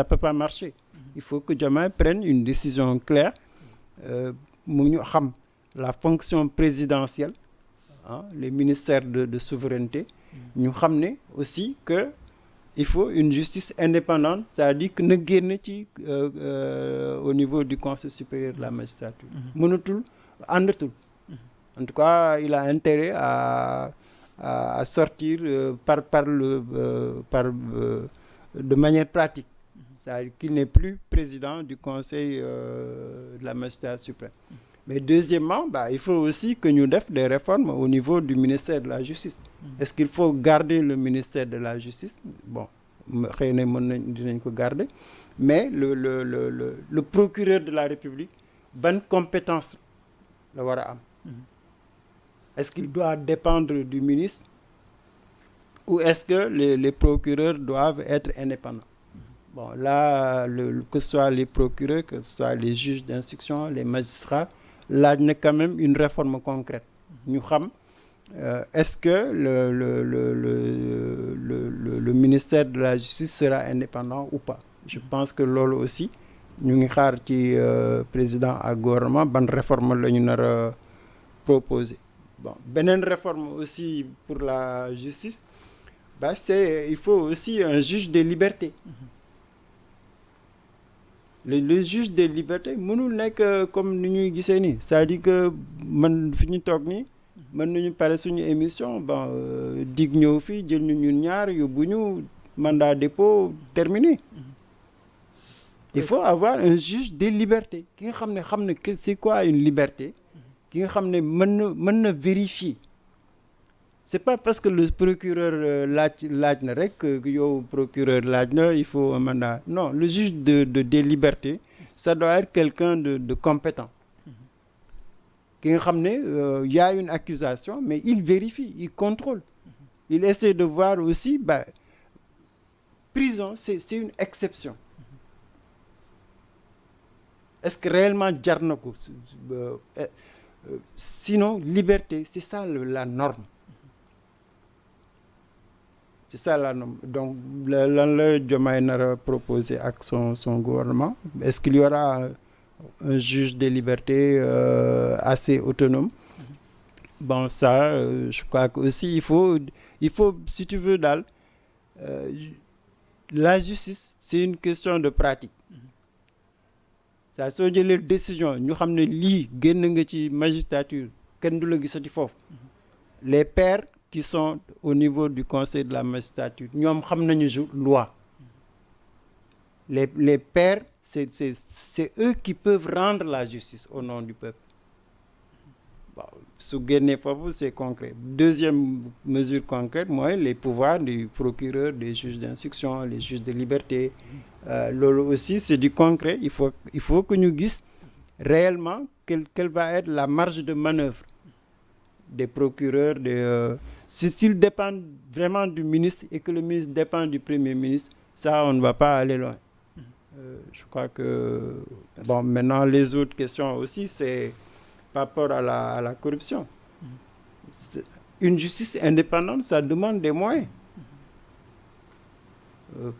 peut pas marcher. Il faut que Diomaye prenne une décision claire. Mu ñu xam la fonction présidentielle, les ministères de souveraineté, ñu xam ne aussi que il faut une justice indépendante, c'est-à-dire que na génn ci au niveau du Conseil supérieur de la magistrature. Mënatul àndatul. En tout cas, il a intérêt à sortir de manière pratique. C'est-à-dire qu'il n'est plus président du Conseil de la magistrature suprême. Mais deuxièmement, il faut aussi que nous fassions des réformes au niveau du ministère de la Justice. Est-ce qu'il faut garder le ministère de la Justice? Bon, xëy na dinañ ko garder, mais le procureur de la République, ban compétence la war a am? Est-ce qu'il doit dépendre du ministre ou est-ce que les procureurs doivent être indépendants? Bon, là, que ce soit les procureurs, que ce soit les juges d'instruction, les magistrats, là, il y a quand même une réforme concrète. Nous savons, est-ce que le ministère de la Justice sera indépendant ou pas? Je pense que lolo aussi, nous avons dit président à gouvernement, bonne réforme là nous avons proposé. Bon, une réforme aussi pour la justice, il faut aussi un juge de liberté. Le juge de liberté mënul nekk comme ni ñuy gisee nii, c'est-à-dire que man fi ñu toog nii mën nañu pare suñu émission dig ñëw fii jël ñu ñun ñaar yóbbu ñu mandat dépôt terminé. Il faut avoir un juge de liberté ki nga xam ne c'est quoi une liberté, ki nga xam ne mën na vérifier. C'est pas parce que le procureur laaj na rek que yow procureur laaj na il faut un mandat. Non, le juge de liberté, ça doit être quelqu'un de compétent. Ki nga xam ne y a une accusation, mais il vérifie, il contrôle. Il essaie de voir aussi, prison, c'est une exception. Est-ce que réellement jar na ko? Sinon, liberté, c'est ça la norme. C'est ça la norme. Donc, lan la Diomaye nara proposé avec son gouvernement. Est-ce qu'il y aura un juge de liberté assez autonome? Bon, ça, je crois que aussi il faut, si tu veux, la justice, c'est une question de pratique. Ça, soo jëlee décision ñu xam ne lii génn nga ci magistrature kenn du la gisati foofu. Les pairs qui sont au niveau du conseil de la magistrature ñoom xam nañu loi. Les pairs, c'est eux qui peuvent rendre la justice au nom du peuple. Bon, su génnee foofu, c'est concret. Deuxième mesure concrète, moi, les pouvoirs du procureur, des juges d'instruction, les juges de liberté. Lolo aussi, c'est du concret. Il faut que nous disions réellement quelle va être la marge de manœuvre des procureurs. S'ils dépendent vraiment du ministre et que le ministre dépend du Premier ministre, ça, on ne va pas aller loin. Je crois que... Bon, maintenant, les autres questions aussi, c'est par rapport à la corruption. Une justice indépendante, ça demande des moyens.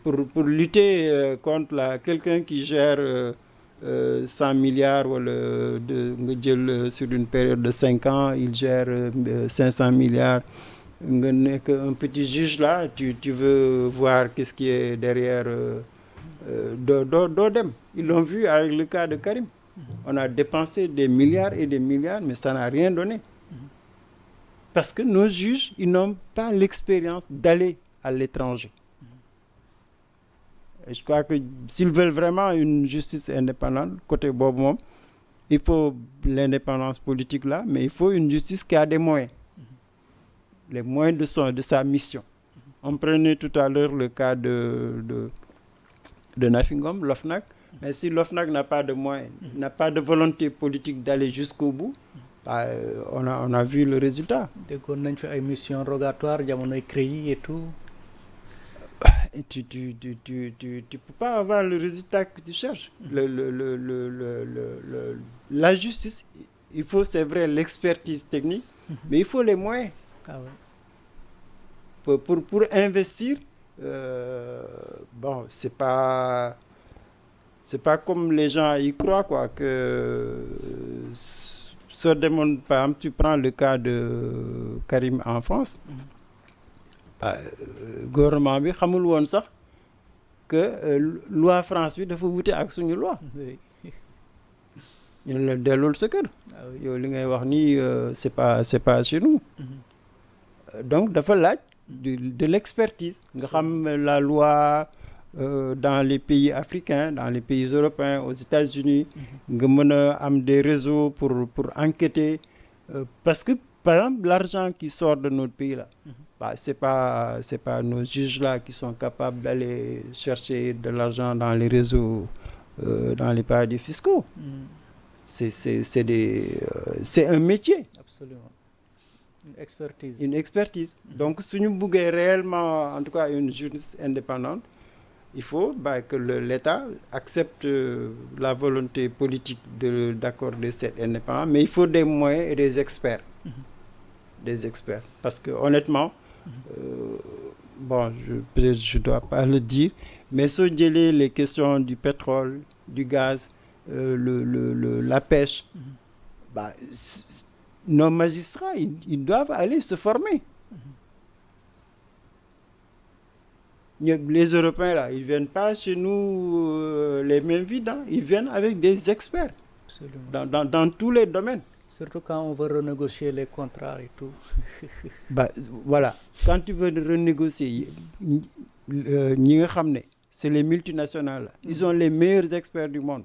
Pour lutter contre quelqu'un qui gère 100 milliards sur une période de 5 ans, il gère 500 milliards. Un petit juge là, tu veux voir qu'est-ce qui est derrière Dodem. Ils l'ont vu avec le cas de Karim. On a dépensé des milliards et des milliards, mais ça n'a rien donné. Parce que nos juges, ils n'ont pas l'expérience d'aller à l'étranger. Et je crois que s'ils veulent vraiment une justice indépendante, côté Bob, il faut l'indépendance politique là, mais il faut une justice qui a des moyens. Les moyens de sa mission. On prenait tout à l'heure le cas de Nafingom, l'OFNAC. Mais si l'OFNAC n'a pas de moyens, n'a pas de volonté politique d'aller jusqu'au bout, on a vu le résultat. On a fait une mission rogatoire, on a créé et tout. tu peux pas avoir le résultat que tu cherches. La justice, il faut, c'est vrai, l'expertise technique, mais il faut les moyens. Ah ouais. Pour investir. Bon, c'est pas comme les gens y croient, quoi, que ce démon, par exemple, tu prends le cas de Karim en France. Gouvernement bi xamul woon sax que loi France bi dafa wute ak suñu loi. ñu la dellul sa kër. yow li ngay wax nii c'est pas chez nous. Donc dafa laaj de l'expertise nga xam la loi dans les pays africains, dans les pays européens, aux États-Unis, nga mën a am des réseaux pour enquêter parce que par exemple l'argent qui sort de notre pays là, c'est pas nos juges là qui sont capables d'aller chercher de l'argent dans les réseaux dans les paradis fiscaux. C'est un métier. Absolument. Une expertise. Donc si nous voulons réellement, en tout cas, une justice indépendante, il faut que l'État accepte la volonté politique d'accorder cette indépendance, mais il faut des moyens et des experts. Des experts. Parce que honnêtement, peut-être je dois pas le dire, mais si on dit les questions du pétrole, du gaz, la pêche, nos magistrats, ils doivent aller se former. Les Européens, là, ils ne viennent pas chez nous les mains vides, hein. Ils viennent avec des experts dans tous les domaines. Surtout quand on veut renégocier les contrats et tout. Voilà. Quand tu veux renégocier, c'est les multinationales. Ils ont les meilleurs experts du monde.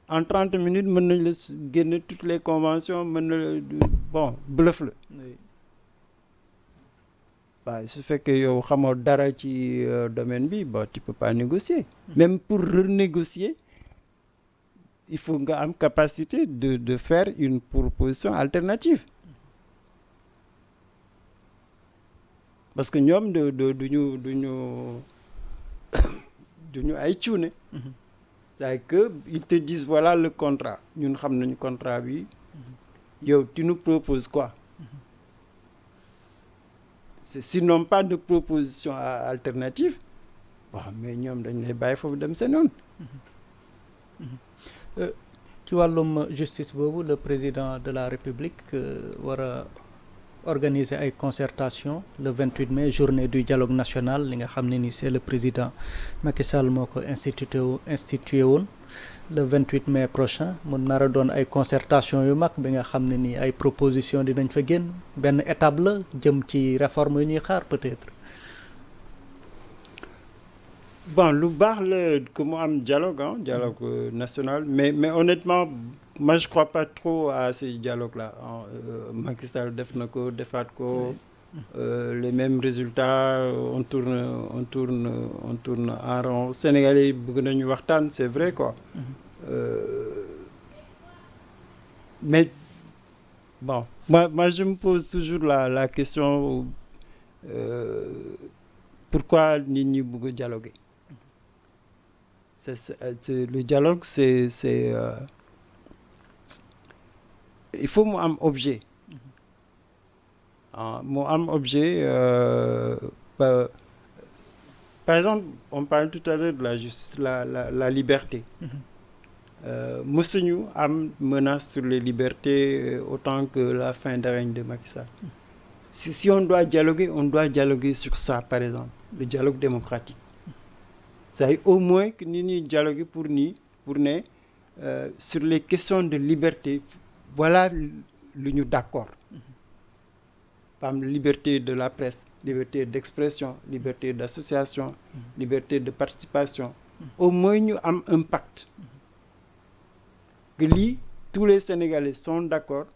En 30 minutes, ils gagnent toutes les conventions, bluff. Ce fait que yow xamoo dara ci domaine bi, tu peux pas négocier. Même pour renégocier, il faut nga am capacité de faire une proposition alternative. Parce que ñoom duñu ay cuune. C'est-à-dire que ils te disent voilà le contrat. Ñun xam nañu contrat bi. Yow tu nous proposes quoi? S'ils n'ont pas de proposition alternative, mais ñoom dañ lay bàyyi foofu dem seen yoon. ci wàllum justice boobu le président de la République war a organiser ay concertation le 28 mai journée du dialogue national li nga xam ne ni c'est le président Macky Sall moo ko institué woon le 28 mai prochain mu nar a doon ay concertation yu mag bi nga xam ne ni ay proposition dinañ fa génn benn étape la jëm ci réforme yu ñuy xaar peut-être. Lu baax la que mu am dialogue national mais honnêtement moi je crois pas trop à ce dialogue là. Macky Sall def na ko defaat ko les mêmes résultats, on tourne en rond. Sénégalais bëgg nañu waxtaan, c'est vrai quoi. Mais moi je me pose toujours la question pourquoi nit ñi bëgg dialoguer. Le dialogue c'est il faut mu am objet. Mu am objet par exemple on parle tout à l'heure de la justice, la liberté. Mësuñu am menace sur les libertés autant que la fin de règne de Macky Sall. Si on doit dialoguer sur ça, par exemple, le dialogue démocratique. C'est au moins que nous dialoguer pour sur les questions de liberté. Voilà l'union d'accord. Par exemple, liberté de la presse, liberté d'expression, liberté d'association, liberté de participation. Au moins nous avons un pacte. Que tous les Sénégalais sont d'accord.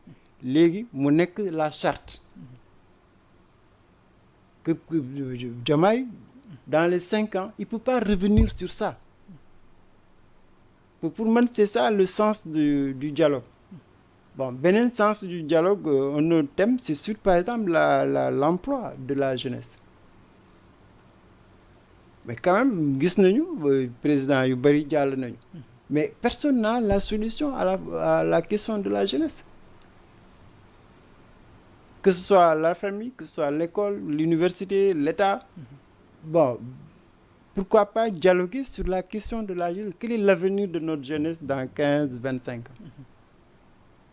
Légui mu nek la charte. Que Diomaye, dans les 5 ans, il ne peut pas revenir sur ça. Pour moi, c'est ça le sens du dialogue. Le sens du dialogue, un autre thème, c'est sur, par exemple, l'emploi de la jeunesse. mais quand même gis nañu président yu bari jàll nañu mais personne n'a la solution à la question de la jeunesse, que ce soit la famille, que ce soit l'école, l'université, l'État. Bon, pourquoi pas dialoguer sur la question de la jeunesse? Quel est l'avenir de notre jeunesse dans 15-25 ans?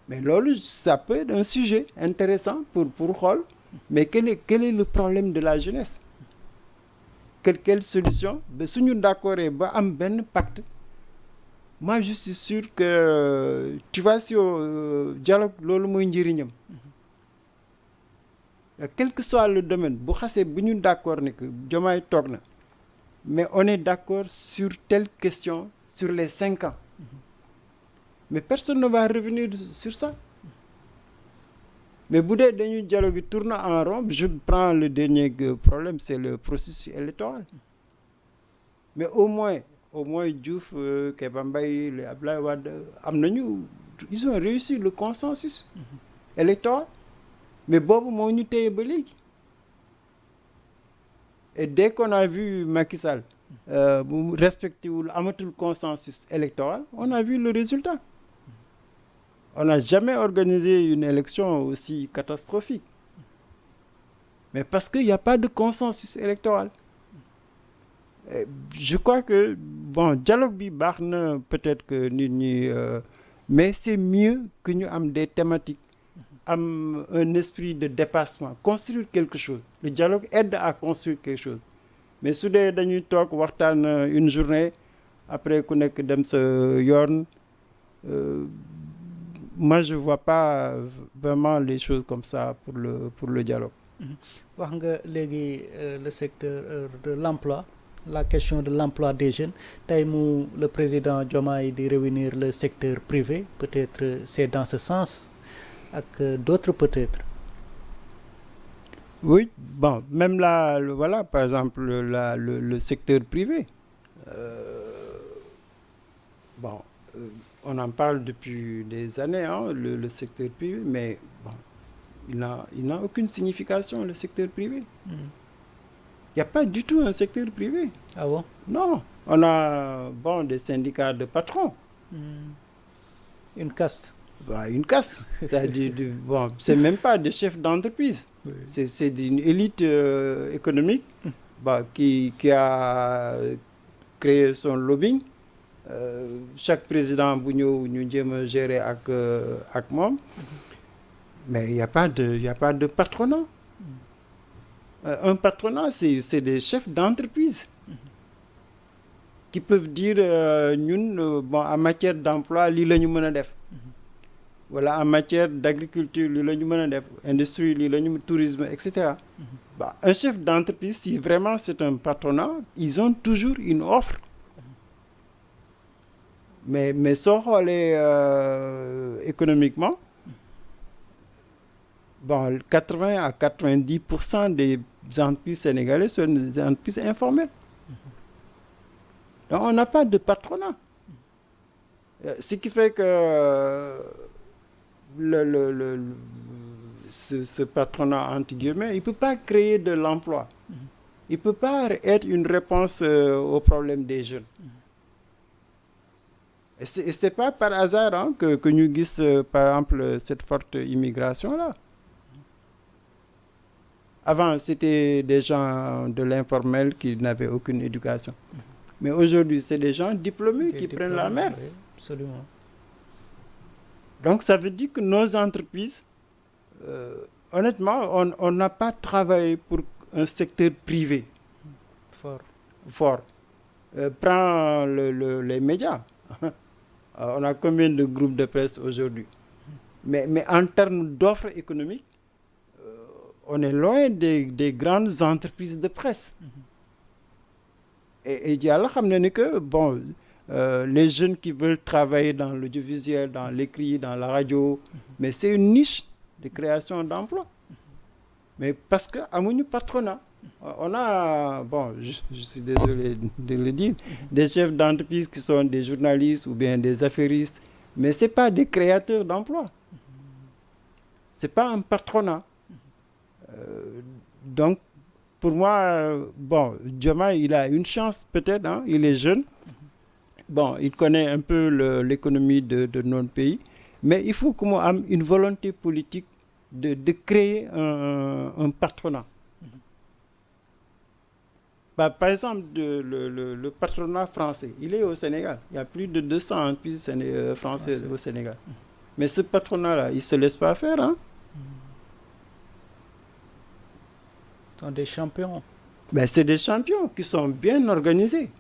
Mais loolu ça peut être un sujet intéressant pour xool, mais quel est le problème de la jeunesse? Quelle solution? ba suñu d'accord ba am benn pacte, moi je suis sûr que tu vois si dialogue loolu mooy njëriñam. Quel que soit le domaine bu xasee bu ñu d'accord ne que Diomaye toog na, mais on est d'accord sur telle question sur les 5 ans, mais personne ne va revenir sur ça. Mais bu dee dañuy dialogue tourne en rond, je prends le dernier problème, c'est le processus électoral. Mais au moins Diouf, Kéba Mbaye, les Abdoulaye Wade am nañu, ils ont réussi le consensus électoral, mais boobu moo ñu téye ba léegi. Et dès qu'on a vu Macky Sall bu respecté wul amatul consensus électoral, on a vu le résultat. On n'a jamais organisé une élection aussi catastrophique. Mais parce qu'il n'y a pas de consensus électoral. Et je crois que, bon, dialogue bi baax na peut-être que nit ñi, mais c'est mieux que ñu am des thématiques, am un esprit de dépassement, construire quelque chose. Le dialogue aide à construire quelque chose. Mais su dee dañuy toog waxtaan une journée, après ku nekk dem sa yoon, moi je vois pas vraiment les choses comme ça pour le dialogue. wax nga léegi le secteur de l'emploi, la question de l'emploi des jeunes, tey le président Diomaye di réunir le secteur privé, peut-être c'est dans ce sens ak d'autres peut-être. Oui, bon, même là, voilà, par exemple le secteur privé. Bon, on en parle depuis des années, hein, le secteur privé, mais bon, il n'a aucune signification, le secteur privé. Il n'y a pas du tout un secteur privé. Ah bon? Non, on a des syndicats de patrons. Une caste. Bah, une caste, c'est-à-dire c'est même pas des chefs d'entreprise. Oui. C'est d'une élite économique qui a créé son lobbying. Chaque président bu ñëw ñu jéem a gérer ak moom, mais il y a pas de patronat. Un patronat, c'est des chefs d'entreprise qui peuvent dire ñun en matière d'emploi lii la ñu mën a def. Voilà, en matière d'agriculture lii la ñu mën a def, industrie lii la ñu, tourisme, etc. Un chef d'entreprise, si vraiment c'est un patronat, ils ont toujours une offre. Mais soo xoolee économiquement, 80 à 90% des entreprises sénégalaises sont des entreprises informelles. Donc on n'a pas de patronat. Ce qui fait que ce patronat, entre guillemets, il ne peut pas créer de l'emploi. Il ne peut pas être une réponse au problème des jeunes. Et c'est pas par hasard que nous avons, par exemple, cette forte immigration-là. Avant, c'était des gens de l'informel qui n'avaient aucune éducation. Mais aujourd'hui, c'est des gens diplômés qui prennent la mer. Oui, absolument. Donc, ça veut dire que nos entreprises, honnêtement, on n'a pas travaillé pour un secteur privé. Fort. Prends les médias. On a combien de groupes de presse aujourd'hui? Mais en termes d'offres économiques, on est loin des grandes entreprises de presse. Et Yàlla xam na ni que les jeunes qui veulent travailler dans l'audiovisuel, dans l'écrit, dans la radio, mais c'est une niche de création d'emplois. Mais parce que amuñu patronat. On a, je suis désolé de le dire, des chefs d'entreprise qui sont des journalistes ou bien des affairistes, mais ce n'est pas des créateurs d'emplois. Ce n'est pas un patronat. Donc, pour moi, bon, Diomaye, il a une chance peut-être, hein, il est jeune. Bon, il connaît un peu l'économie de notre pays, mais il faut qu'on ait une volonté politique de créer un patronat. Bah, par exemple, le patronat français, il est au Sénégal. Il y a plus de 200 entreprises françaises au Sénégal. Mais ce patronat-là, il ne se laisse pas faire. Hein? Ce sont des champions. Ben, c'est des champions qui sont bien organisés.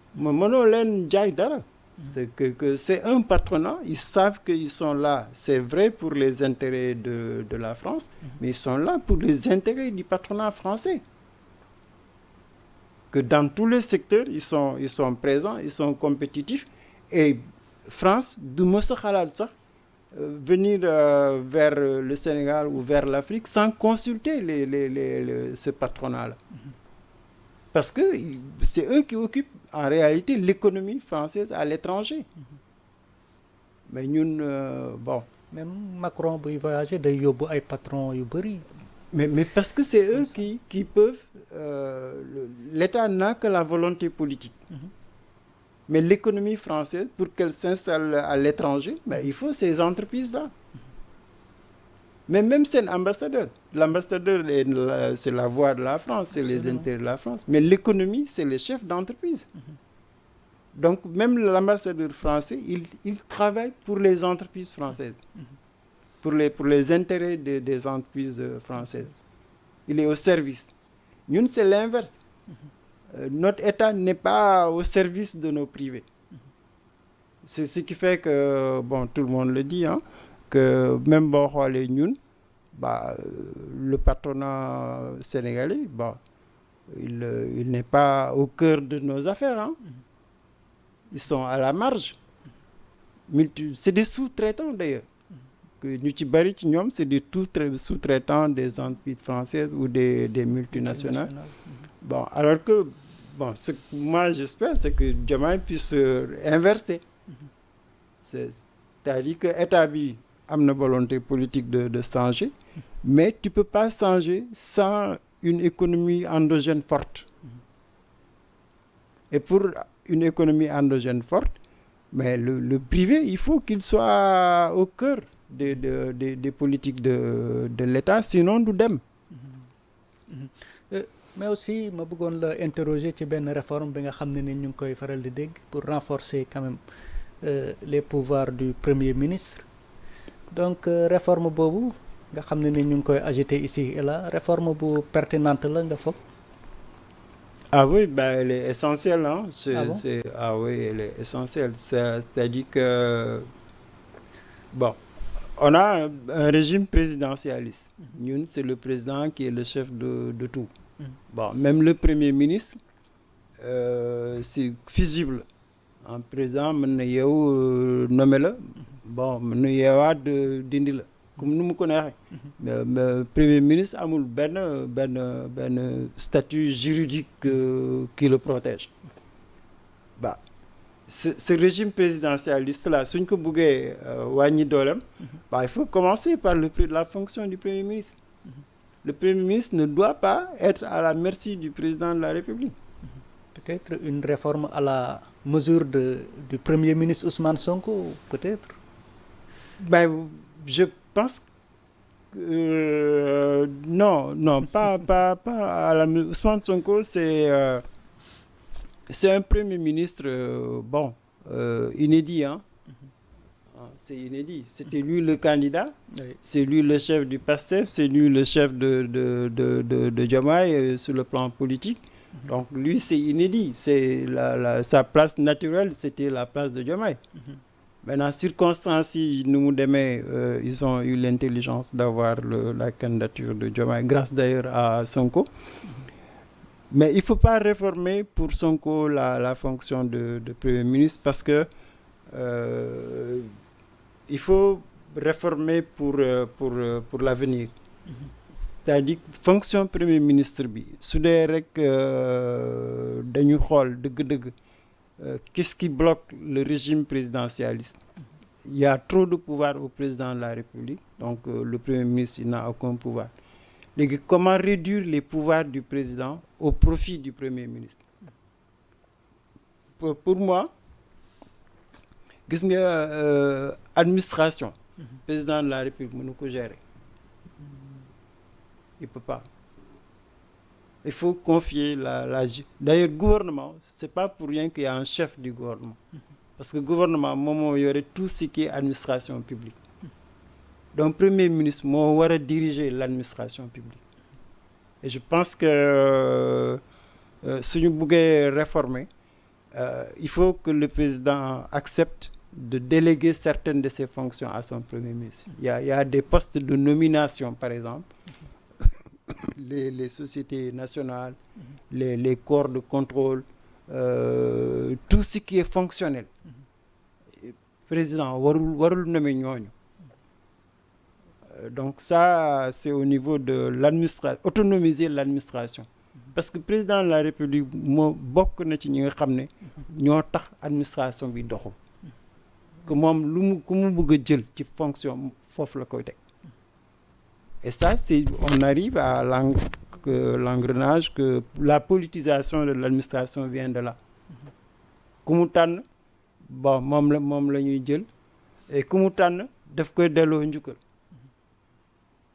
C'est que c'est un patronat, ils savent qu'ils sont là. C'est vrai pour les intérêts de la France, mais ils sont là pour les intérêts du patronat français. Que dans tous les secteurs, ils sont présents, ils sont compétitifs. Et France, venir vers le Sénégal ou vers l'Afrique sans consulter ce patronat-là. Parce que c'est eux qui occupent en réalité l'économie française à l'étranger. Mais nous, bon. Même Macron, il voyage, il y a des patrons. Mais parce que c'est eux qui peuvent... l'État n'a que la volonté politique. Mais l'économie française, pour qu'elle s'installe à l'étranger, ben, il faut ces entreprises-là. Mais même c'est l'ambassadeur. L'ambassadeur, c'est la voix de la France, c'est les intérêts de la France. Mais l'économie, c'est les chefs d'entreprise. Donc même l'ambassadeur français, il travaille pour les entreprises françaises. Pour les intérêts des entreprises françaises. Il est au service. Nous, c'est l'inverse. Notre État n'est pas au service de nos privés. C'est ce qui fait que, bon, tout le monde le dit, hein, que même le patronat sénégalais, il n'est pas au cœur de nos affaires. Hein. Ils sont à la marge. C'est des sous-traitants d'ailleurs. C'est des sous-traitants des entreprises françaises ou des multinationales. Bon, alors que, bon, ce que moi j'espère, c'est que Diomaye puisse inverser. C'est-à-dire que l'État a une volonté politique de changer, mais tu ne peux pas changer sans une économie endogène forte. Et pour une économie endogène forte, mais le privé, il faut qu'il soit au cœur des politiques de l'État, sinon nous dem. Mais aussi, je voulais interroger sur une réforme pour renforcer quand même les pouvoirs du Premier ministre. Donc, réforme bobu, nga xamné ni ñu koy agiter ici et là, réforme bu pertinente la nga fop. Ah oui, ben elle est essentielle, hein. Bon? Oui, elle est essentielle. C'est-à-dire que bon, on a un régime présidentialiste. Nous, c'est le président qui est le chef de tout. Bon, même le Premier ministre, c'est fusible. Un président, nommé là, bon, dindi la comme nous me connaissons. Mais le Premier ministre a un statut juridique qui le protège. Bah, ce régime présidentialiste là, si on veut il faut commencer par la fonction du Premier ministre. Le Premier ministre ne doit pas être à la merci du président de la République. Peut-être une réforme à la mesure du Premier ministre Ousmane Sonko, peut-être. Ben, je pense que non, pas à la mesure. Ousmane Sonko, c'est un Premier ministre inédit, hein. C'est inédit. C'était lui le candidat, c'est lui le chef du PASTEF, c'est lui le chef de Diomaye sur le plan politique. Donc lui, c'est inédit. Sa place naturelle, c'était la place de Diomaye. Maintenant, circonstances, ils ont eu l'intelligence d'avoir la candidature de Diomaye, grâce d'ailleurs à Sonko. Mais il ne faut pas réformer pour Sonko la fonction de Premier ministre parce que il faut réformer pour l'avenir. C'est-à-dire fonction Premier ministre, qu'est-ce qui bloque le régime présidentialiste? Il y a trop de pouvoir au président de la République, donc le Premier ministre n'a aucun pouvoir. léegi comment réduire les pouvoirs du président au profit du premier ministre. Pour moi gis nga administration président de la République mënu ko gérer il peut pas. Il faut confier d'ailleurs gouvernement c'est pas pour rien qu'il y a un chef du gouvernement parce que gouvernement moom moo yore tout ce qui est administration publique donc premier ministre moo war a diriger l'administration publique et je pense que suñu buggee réformer il faut que le président accepte de déléguer certaines de ses fonctions à son premier ministre. Il y a des postes de nomination par exemple les sociétés nationales les corps de contrôle tout ce qui est fonctionnel président warul nommer ñooñu donc ça c'est au niveau de l'administration autonomiser l'administration parce que président de la République moo bokk na ci ñi nga xam ne ñoo tax administration bi doxul que moom ku mu bëgg a jël ci fonction foofu la koy teg et ça c'est on arrive à l'engrenage que la politisation de l'administration vient de là ku mu tànn bon moom la ñuy jël et ku mu tànn daf koy delloo njukkal.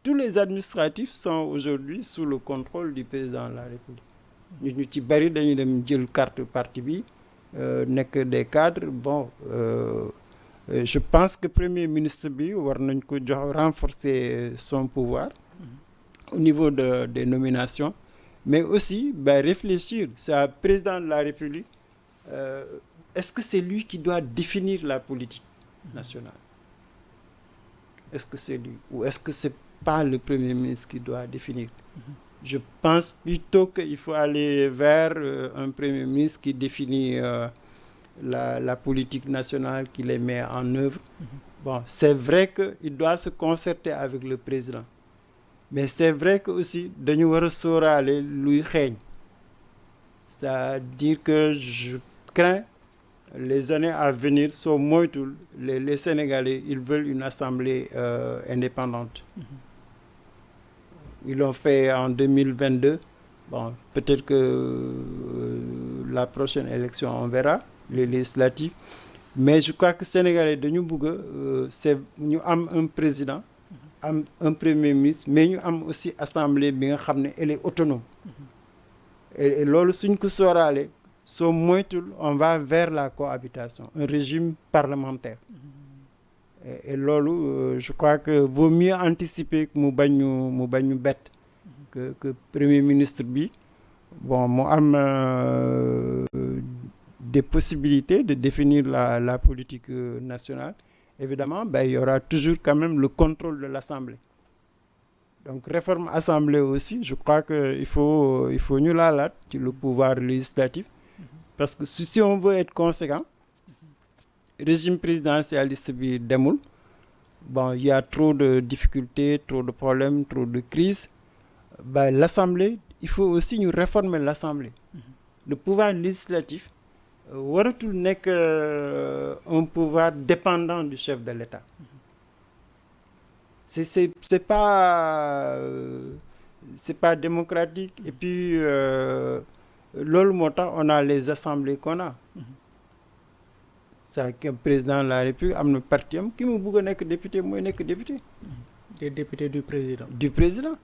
Tous les administratifs sont aujourd'hui sous le contrôle du président de la République ñu ci bari dañuy dem jël carte parti bi nekk des cadres bon je pense que premier ministre bi war nañ ko jox renforcer son pouvoir au niveau des nominations mais aussi réfléchir c'est à président de la République est-ce que c'est lui qui doit définir la politique nationale est-ce que c'est lui ou est-ce que c'est pas le premier ministre qui doit définir. Je pense plutôt qu'il faut aller vers un premier ministre qui définit la politique nationale, qui les met en œuvre. Bon, c'est vrai qu'il doit se concerter avec le président. Mais c'est vrai que aussi dañu war a sóoraale luy xeeñ. C'est-à-dire que je crains les années à venir soo moytul les Sénégalais ils veulent une assemblée indépendante. Ils l'ont fait en 2022. Bon, peut-être que la prochaine élection, on verra, les législatives. Mais je crois que Sénégalais, dañu bëgg c'est ñu am un président, am un premier ministre, mais ñu am aussi assemblée bi nga xam ne elle est autonome. Et loolu suñ ko sóoraale soo moytul on va vers la cohabitation, un régime parlementaire. Et loolu je crois que vaut mieux anticiper que mu bañ ñu bett que premier ministre bi bon mu am des possibilités de définir la politique nationale. Évidemment il y aura toujours quand même le contrôle de l'Assemblée. Donc réforme Assemblée aussi je crois que il faut ñu laalaat ci le pouvoir législatif parce que si on veut être conséquent régime présidentialiste bi demul bon il y a trop de difficultés trop de problèmes trop de crises l'Assemblée il faut aussi ñu réformer l'Assemblée. Le pouvoir législatif waratul nekk un pouvoir dépendant du chef de l'État. C'est pas démocratique et puis loolu moo tax on a les assemblées qu'on a. C'est que président de la République am na parti am ki mu bëgg a nekk député mooy nekk député. des députés du président. Du président.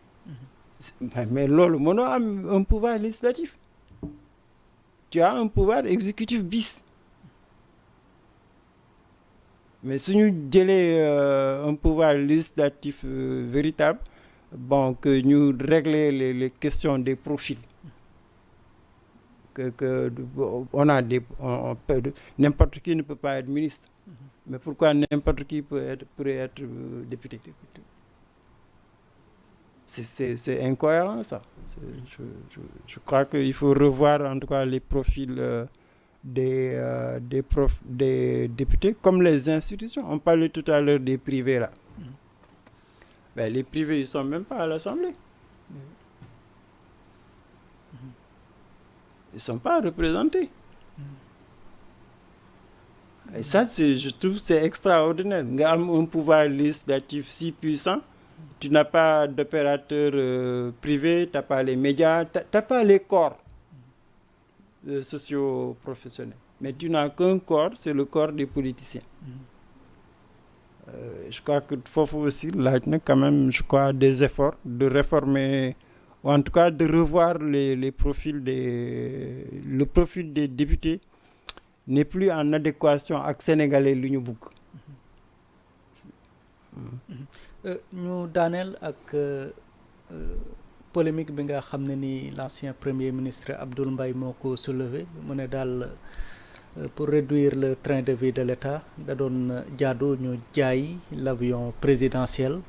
Mais loolu mënoo am un pouvoir législatif. Tu as un pouvoir exécutif bis. Mais suñu jëlee un pouvoir législatif véritable bon que ñu régler les questions des profils. Que on a on peut n'importe qui ne peut pas être ministre. Mais pourquoi n'importe qui pourrait être député? C'est incohérent ça. Je crois qu'il faut revoir en tout cas les profils des députés comme les institutions. On parlait tout à l'heure des privés là. Les privés ils sont même pas à l'Assemblée. Ils sont pas représentés. Et ça je trouve c'est extraordinaire nga am un pouvoir législatif si puissant Tu n'as pas d'opérateurs privés, tu n'as pas les médias, tu n'as pas les corps socio-professionnels. Mais tu n'as qu'un corps, c'est le corps des politiciens. Je crois qu'il faut aussi, là, quand même, je crois, des efforts de réformer, ou en tout cas de revoir les profils le profil des députés n'est plus en adéquation avec Sénégalais l'Union Bouk. ñu daaneel ak polémique bi nga xam ne ni l'ancien premier ministre Abdoul Mbaye moo ko soulevé mu ne daal pour réduire le train de vie de l'État da doon jaadu ñu jaay l'avion présidentiel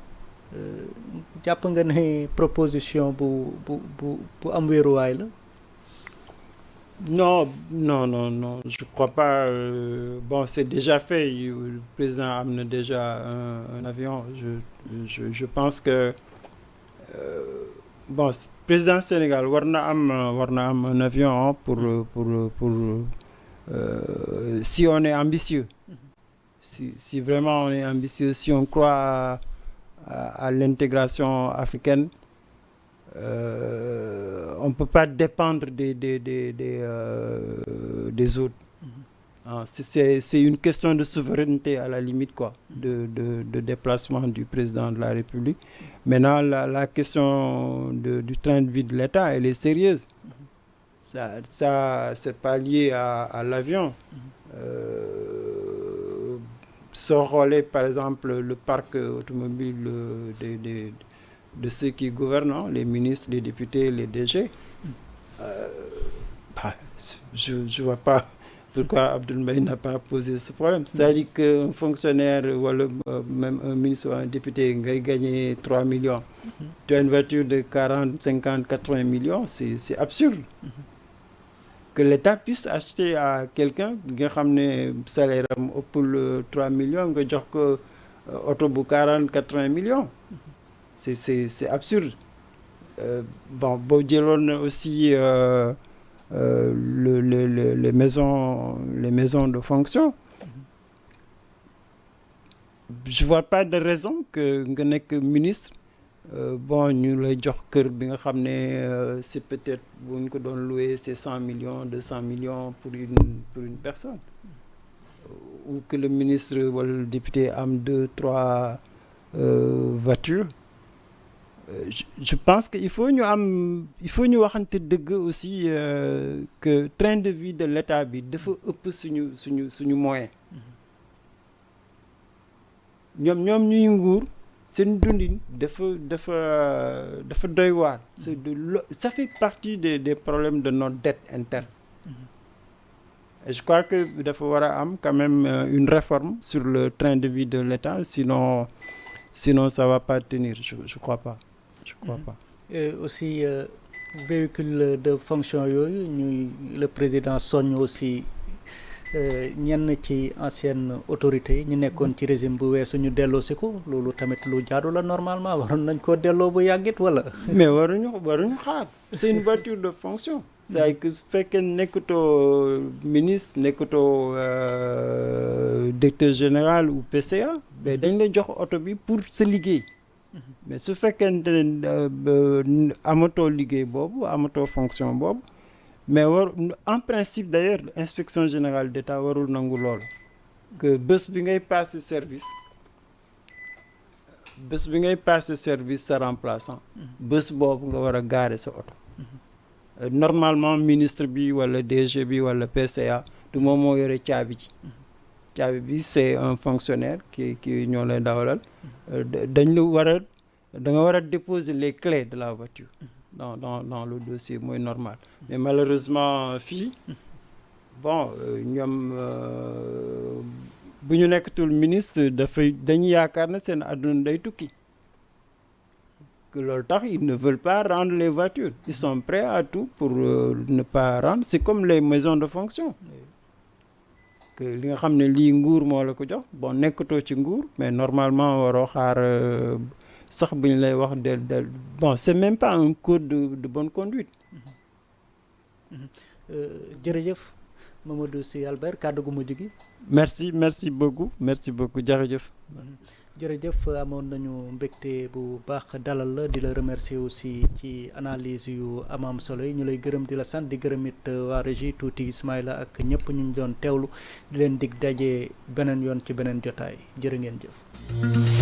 jàpp nga ne proposition bu am wéeruwaay la. Non, je crois pas. Bon, c'est déjà fait. Le président amène déjà un avion. Je pense que bon, président Sénégal war na am un avion pour si on est ambitieux. Si vraiment on est ambitieux, si on croit à l'intégration africaine. On ne peut pas dépendre des autres. C'est une question de souveraineté à la limite, quoi, de déplacement du président de la République. Maintenant, la question du train de vie de l'État, elle est sérieuse. Ça c'est pas lié à l'avion. S'enrôler, par exemple, le parc automobile de ceux qui gouvernent, les ministres, les députés, les DG. Je ne vois pas pourquoi Abdoul Mbaye n'a pas posé ce problème. C'est-à-dire qu'un fonctionnaire ou même un ministre ou un député va gagner 3 millions. Tu as une voiture de 40, 50, 80 millions, c'est absurde. Que l'État puisse acheter à quelqu'un qui a un salaire pour 3 millions, qui a auto pour 40, 80 millions. C'est absurde. Bon, Baudjelon aussi les maisons de fonction. Je vois pas de raison que le ministre bon ñu lay jox kër bi nga xam ne c'est peut-être bu ñu ko doon louer c'est 100 millions 200 millions pour une personne ou que le ministre wala le député am 2-3 voitures. Je pense qu'il faut ñu waxante dëgg aussi que train de vie de l'État bi dafa ëpp suñu moyen ñoom ñuy nguur seen dundin dafa doy waar. Ça fait partie des problèmes de notre dette interne. Et je crois que dafa war a am quand même une réforme sur le train de vie de l'État sinon ça va pas tenir je crois pas. Et aussi véhicule de fonction yooyu le président soigne aussi ñenn ci ancienne autorité ñu nekkoon ci régime bu weesu ñu delloosi ko loolu tamit lu jaadu la normalement waroon nañ koo delloo bu yàggit wala. mais waruñu xaar c'est une voiture de fonction. c'est que fekkee nekkatoo ministre nekkatoo directeur général ou PCA mais dañ lay jox oto bi pour sa liggéey. mais su fekkente ne amatoo liggéey boobu amatoo fonction boobu mais en principe d'ailleurs inspection générale d'État warul nangu lool que bés bi ngay passer service sa remplaçant bés boobu nga war a garer sa oto. Normalement ministre bi wala DG bi wala PCA du moom moo yore caabi bi c'est un fonctionnaire qui ñoo lay dawalal da nga war a déposer les clés de la voiture dans le dossier mooy normal mais malheureusement fii bon ñoom bu ñu nekkatul ministre dañu yaakaar na seen àdduna day tukki que loolu tax ils ne veulent pas rendre les voitures ils sont prêts à tout pour ne pas rendre c'est comme les maisons de fonction que li nga xam ne lii nguur moo la ko jox bon nekkatoo ci nguur mais normalement waroo xaar sax bu ñu lay wax bon c'est même pas un code de bonne conduite. jërëjëf Mamadou Sy Albert kàddu gu mujj gi. merci beaucoup jërëjëf. jërëjëf amoon nañu mbégte bu baax dalal la di la remercier aussi ci analyse yu am solo yi ñu lay gërëm di la sant di gërëm it waa régie tuuti Ismaïla ak ñëpp ñu doon teewlu di leen dig daje beneen yoon ci beneen jotaay jërë ngeen jëf.